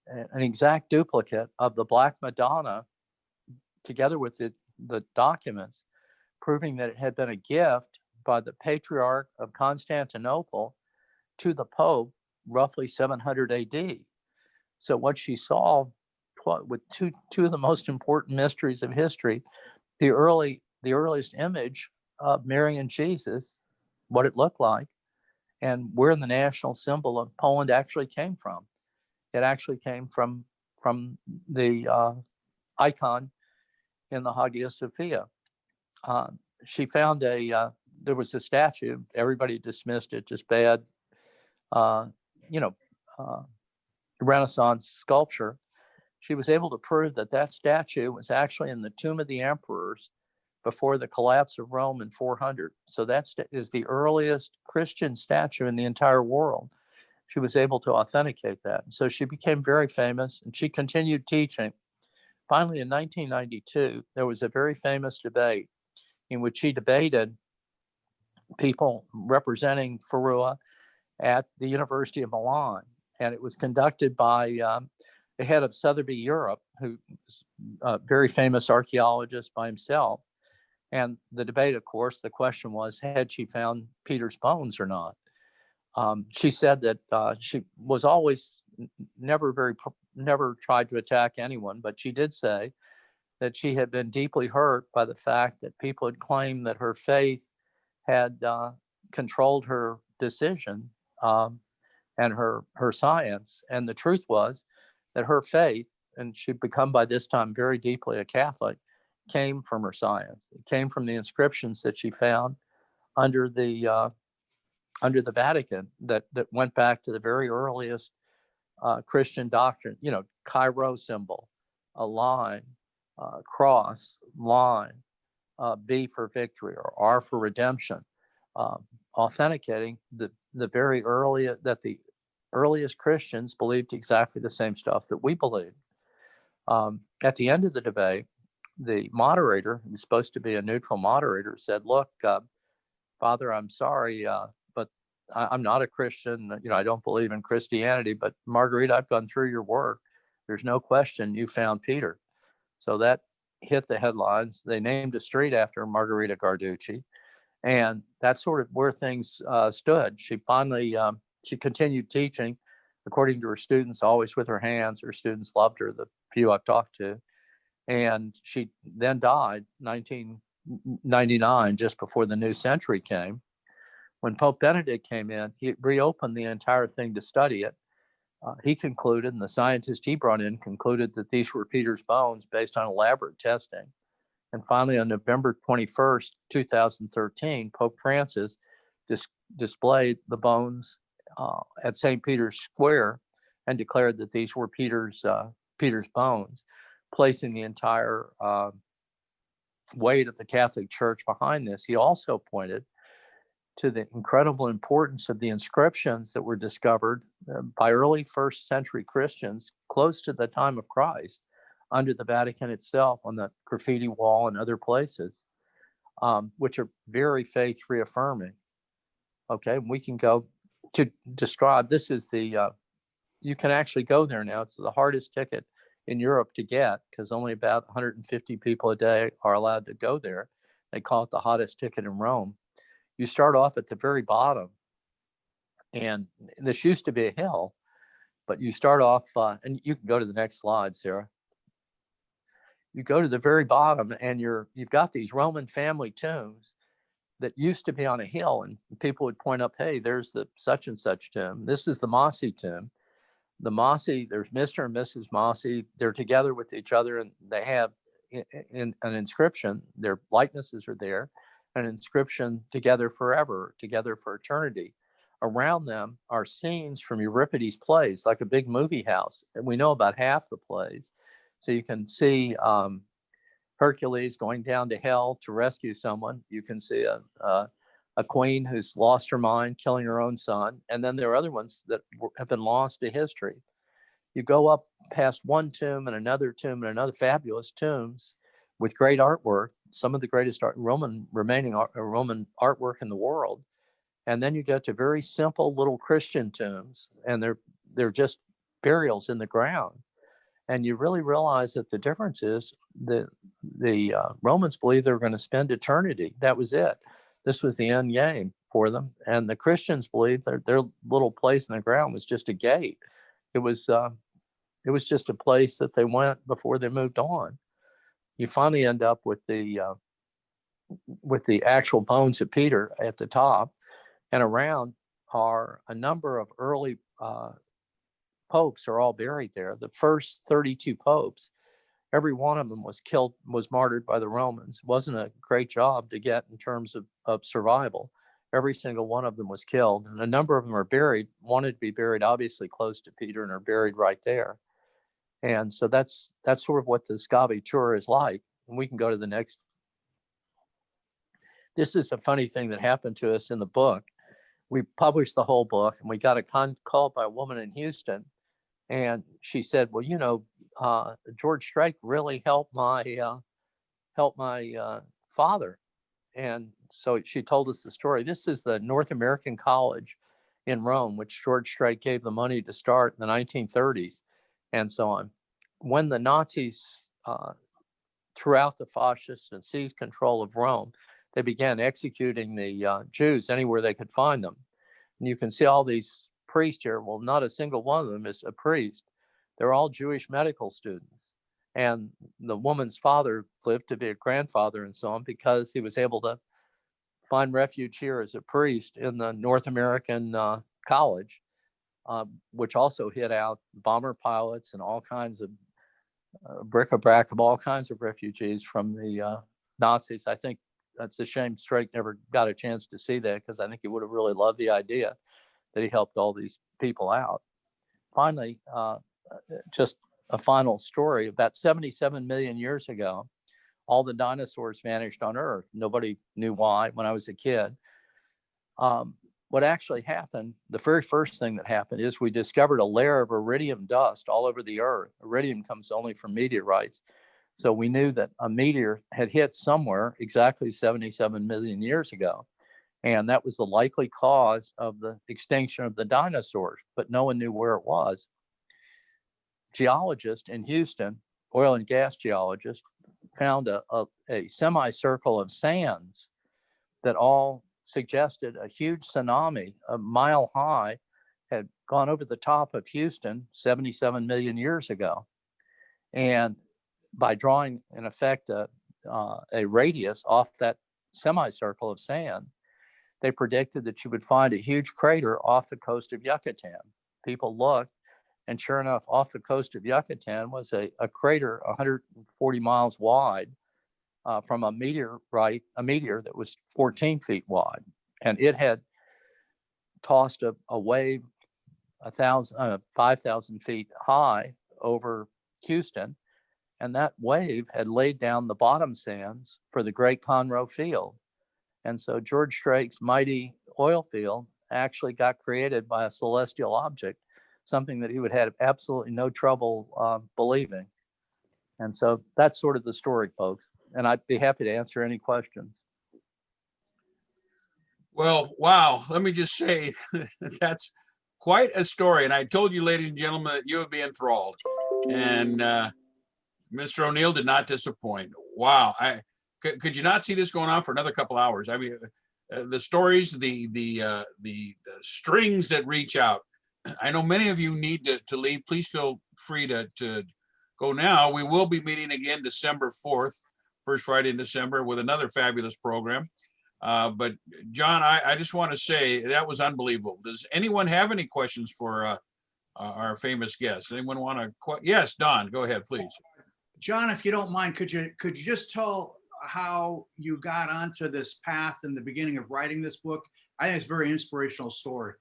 an exact duplicate of the Black Madonna, together with the documents proving that it had been a gift by the Patriarch of Constantinople to the Pope roughly 700 AD. So what she saw with two of the most important mysteries of history, the earliest image of Mary and Jesus, what it looked like, and where the national symbol of Poland actually came from. It actually came from the icon in the Hagia Sophia. She found there was a statue. Everybody dismissed it, just bad, Renaissance sculpture. She was able to prove that statue was actually in the tomb of the emperors before the collapse of Rome in 400. So that is the earliest Christian statue in the entire world. She was able to authenticate that. And so she became very famous, and she continued teaching. Finally, in 1992, there was a very famous debate in which she debated people representing Farua at the University of Milan. And it was conducted by the head of Sotheby Europe, who was a very famous archaeologist by himself. And the debate, of course, the question was, had she found Peter's bones or not? She said that she was always never tried to attack anyone, but she did say that she had been deeply hurt by the fact that people had claimed that her faith had controlled her decision and her science. And the truth was that her faith, and she'd become by this time very deeply a Catholic, came from her science. It came from the inscriptions that she found under the Vatican that went back to the very earliest Christian doctrine. Chi-Rho symbol, a line, cross, line, V for victory, or R for redemption, authenticating the earliest Christians believed exactly the same stuff that we believe. At the end of the debate, the moderator, who was supposed to be a neutral moderator, said, "Look, Father, I'm sorry, but I'm not a Christian. I don't believe in Christianity. But Marguerite, I've gone through your work. There's no question you found Peter." So that hit the headlines. They named a street after Margherita Garducci, and that's sort of where things stood. She finally she continued teaching, according to her students, always with her hands. Her students loved her, the few I've talked to. And she then died 1999, just before the new century came. When Pope Benedict came in, he reopened the entire thing to study it. He concluded, and the scientist he brought in concluded, that these were Peter's bones based on elaborate testing. And finally, on November 21st, 2013, Pope Francis displayed the bones at St. Peter's Square and declared that these were Peter's bones, placing the entire weight of the Catholic Church behind this. He also pointed to the incredible importance of the inscriptions that were discovered by early first century Christians close to the time of Christ under the Vatican itself, on the graffiti wall and other places, which are very faith reaffirming. Okay, we can go to describe, this is the, you can actually go there now. It's the hardest ticket in Europe to get, because only about 150 people a day are allowed to go there. They call it the hottest ticket in Rome. You start off at the very bottom, and this used to be a hill, but you start off, and you can go to the next slide, Sarah. You go to the very bottom, and you've got these Roman family tombs that used to be on a hill, and people would point up, hey, there's the such and such tomb. This is the Mossi tomb. The Mossi, there's Mr. and Mrs. Mossi. They're together with each other, and they have in an inscription. Their likenesses are there, an inscription, together forever, together for eternity. Around them are scenes from Euripides' plays, like a big movie house. And we know about half the plays. So you can see Hercules going down to hell to rescue someone. You can see a queen who's lost her mind, killing her own son. And then there are other ones that have been lost to history. You go up past one tomb and another fabulous tombs with great artwork, some of the greatest Roman artwork in the world. And then you get to very simple little Christian tombs, and they're just burials in the ground. And you really realize that the difference is the Romans believed they were going to spend eternity. That was it. This was the end game for them. And the Christians believed their little place in the ground was just a gate. It was just a place that they went before they moved on. You finally end up with the actual bones of Peter at the top, and around are a number of early popes are all buried there. The first 32 popes, every one of them was martyred by the Romans. It wasn't a great job to get in terms of survival. Every single one of them was killed, and a number of them are buried, wanted to be buried obviously close to Peter, and are buried right there. And so that's sort of what the Excavator is like. And we can go to the next. This is a funny thing that happened to us in the book. We published the whole book, and we got a call by a woman in Houston, and she said, well, George Strake really helped my father. And so she told us the story. This is the North American College in Rome, which George Strake gave the money to start in the 1930s and so on. When the Nazis threw out the fascists and seized control of Rome, they began executing the Jews anywhere they could find them. And you can see all these priests here. Well, not a single one of them is a priest. They're all Jewish medical students. And the woman's father lived to be a grandfather and so on, because he was able to find refuge here as a priest in the North American College, which also hid out bomber pilots and all kinds of bric-a-brac of all kinds of refugees from the Nazis. I think that's a shame Strake never got a chance to see that, because I think he would have really loved the idea that he helped all these people out. Finally, just a final story. About 77 million years ago, all the dinosaurs vanished on Earth. Nobody knew why when I was a kid. What actually happened, the very first thing that happened, is we discovered a layer of iridium dust all over the Earth. Iridium comes only from meteorites. So we knew that a meteor had hit somewhere exactly 77 million years ago. And that was the likely cause of the extinction of the dinosaurs, but no one knew where it was. Geologists in Houston, oil and gas geologists, found a semicircle of sands that all suggested a huge tsunami, a mile high, had gone over the top of Houston 77 million years ago. And by drawing, in effect, a radius off that semicircle of sand, they predicted that you would find a huge crater off the coast of Yucatan. People looked, and sure enough, off the coast of Yucatan was a crater 140 miles wide from a meteor that was 14 feet wide. And it had tossed a wave 5,000 feet high over Houston. And that wave had laid down the bottom sands for the great Conroe field. And so George Strake's mighty oil field actually got created by a celestial object, something that he would have absolutely no trouble believing. And so that's sort of the story, folks. And I'd be happy to answer any questions. Well, wow. Let me just say that's quite a story. And I told you, ladies and gentlemen, that you would be enthralled. And Mr. O'Neill did not disappoint. Wow. Could you not see this going on for another couple hours? I mean, the stories, the strings that reach out. I know many of you need to leave. Please feel free to go now. We will be meeting again December 4th, first Friday in December, with another fabulous program. But John, I just want to say that was unbelievable. Does anyone have any questions for our famous guest? Anyone want to? Yes, Don, go ahead, please. John, if you don't mind, could you just tell how you got onto this path in the beginning of writing this book? I think it's a very inspirational story.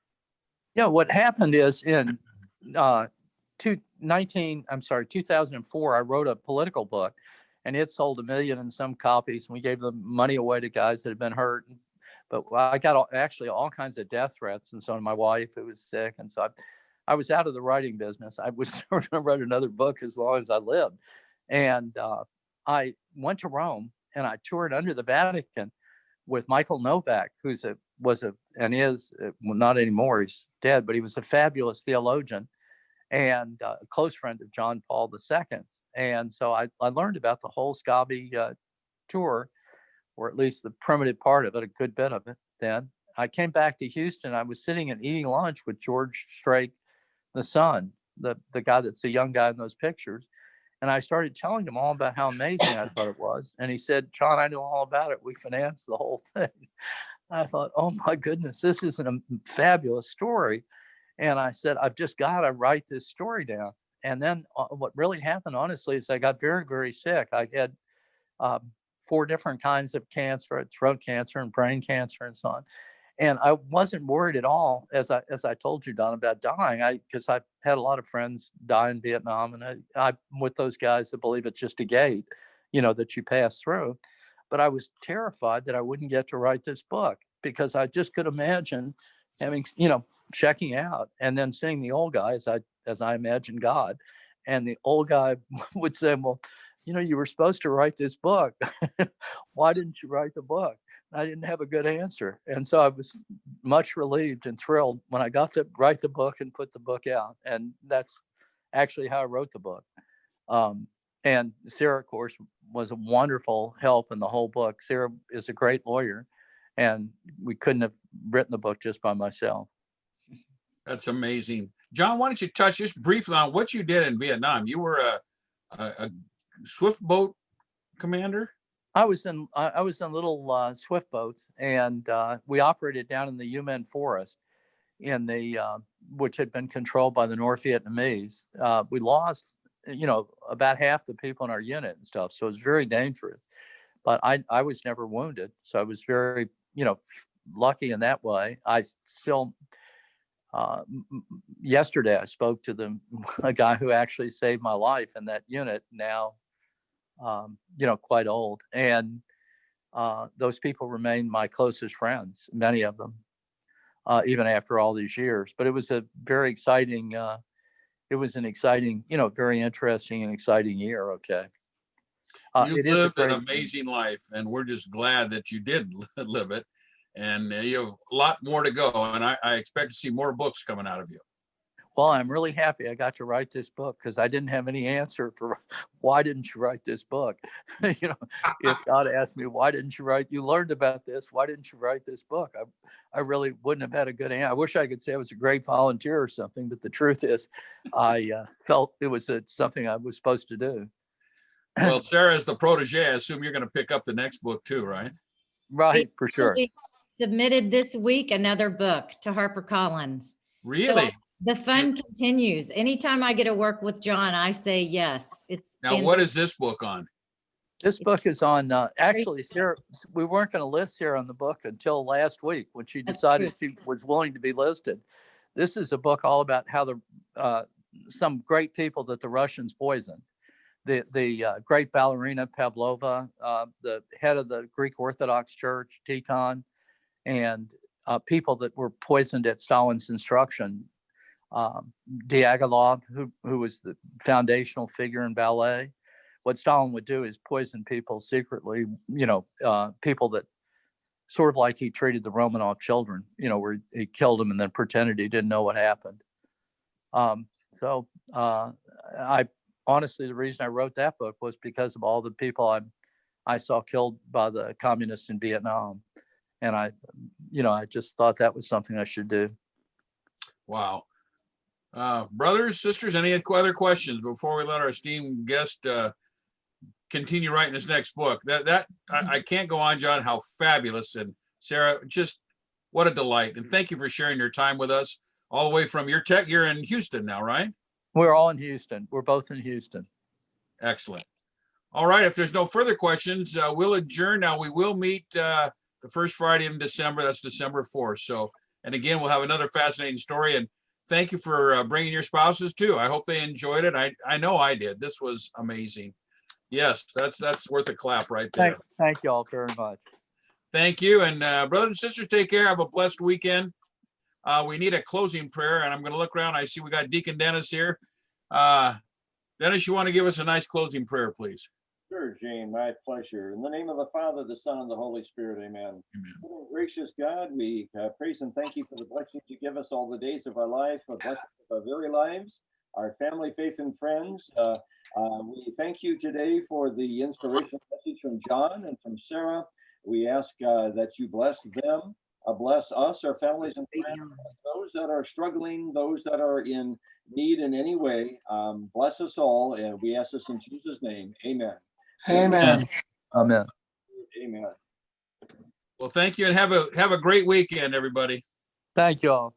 Yeah, what happened is in 2004, I wrote a political book, and it sold 1 million and some copies, and we gave the money away to guys that had been hurt. But I got actually all kinds of death threats, and so did my wife, who was sick. And so I was out of the writing business. I was going to write another book as long as I lived. And I went to Rome, and I toured under the Vatican with Michael Novak, who's not anymore, he's dead, but he was a fabulous theologian and a close friend of John Paul II. And so I learned about the whole Scavi tour, or at least the primitive part of it, a good bit of it. Then I came back to Houston. I was sitting and eating lunch with George Strake, the son, the guy that's the young guy in those pictures. And I started telling him all about how amazing I thought it was. And he said, John, I know all about it. We financed the whole thing. I thought, oh my goodness, this is a fabulous story. And I said, I've just got to write this story down. And then what really happened, honestly, is I got very, very sick. I had 4 different kinds of cancer, throat cancer and brain cancer and so on. And I wasn't worried at all, as I told you, Don, about dying, because I had a lot of friends die in Vietnam, and I'm with those guys that believe it's just a gate, that you pass through. But I was terrified that I wouldn't get to write this book, because I just could imagine having, checking out and then seeing the old guy as I imagine God, and the old guy would say, well, you were supposed to write this book. Why didn't you write the book? I didn't have a good answer. And so I was much relieved and thrilled when I got to write the book and put the book out. And that's actually how I wrote the book. And Sarah, of course, was a wonderful help in the whole book. Sarah is a great lawyer, and we couldn't have written the book just by myself. That's amazing. John, why don't you touch just briefly on what you did in Vietnam? You were a swift boat commander? I was in little swift boats, and we operated down in the Yumen forest, which had been controlled by the North Vietnamese. We lost, about half the people in our unit and stuff, so it was very dangerous. But I was never wounded, so I was very, lucky in that way. I still. Yesterday, I spoke to a guy who actually saved my life in that unit, now, quite old. And those people remain my closest friends, many of them, even after all these years. But it was a very exciting, very interesting and exciting year. Okay. You lived an amazing life, and we're just glad that you did live it. And you have a lot more to go, and I expect to see more books coming out of you. Well, I'm really happy I got to write this book, because I didn't have any answer for why didn't you write this book? If God asked me, why didn't you learned about this, why didn't you write this book? I really wouldn't have had a good answer. I wish I could say I was a great volunteer or something, but the truth is I felt it was something I was supposed to do. Well, Sarah's the protege. I assume you're going to pick up the next book too, right? Right, for sure. We submitted this week another book to HarperCollins. Really? So the fun continues. Anytime I get to work with John, I say yes. It's Now, what is this book on? This book is on, actually, Sarah, we weren't going to list Sarah on the book until last week when she That's decided she was willing to be listed. This is a book all about how some great people that the Russians poisoned. The great ballerina Pavlova, the head of the Greek Orthodox Church, Tikhon, and people that were poisoned at Stalin's instruction. Diaghilev, who was the foundational figure in ballet. What Stalin would do is poison people secretly, people that sort of like he treated the Romanov children, where he killed them and then pretended he didn't know what happened. I honestly, the reason I wrote that book was because of all the people I saw killed by the communists in Vietnam. And I just thought that was something I should do. Wow. Brothers, sisters, any other questions before we let our esteemed guest continue writing his next book? I can't go on, John, how fabulous. And Sarah, just what a delight. And thank you for sharing your time with us all the way from you're in Houston now, right? We're all in Houston. We're both in Houston. Excellent. All right. If there's no further questions, we'll adjourn. Now, we will meet the first Friday in December. That's December 4th. So, and again, we'll have another fascinating story. And thank you for bringing your spouses too. I hope they enjoyed it. I know I did. This was amazing. Yes, that's worth a clap right there. Thank you all very much. Thank you. And brothers and sisters, take care. Have a blessed weekend. We need a closing prayer, and I'm going to look around. I see we got Deacon Dennis here. Dennis, you want to give us a nice closing prayer, please? Sure, Gene, my pleasure. In the name of the Father, the Son, and the Holy Spirit, amen. Amen. Gracious God, we praise and thank you for the blessings you give us all the days of our life, the blessings of our very lives, our family, faith, and friends. We thank you today for the inspirational message from John and from Sarah. We ask that you bless them, bless us, our families, and friends, those that are struggling, those that are in need in any way. Bless us all, and we ask this in Jesus' name. Amen. Amen. Amen. Amen. Well, thank you, and have a great weekend, everybody. Thank you all.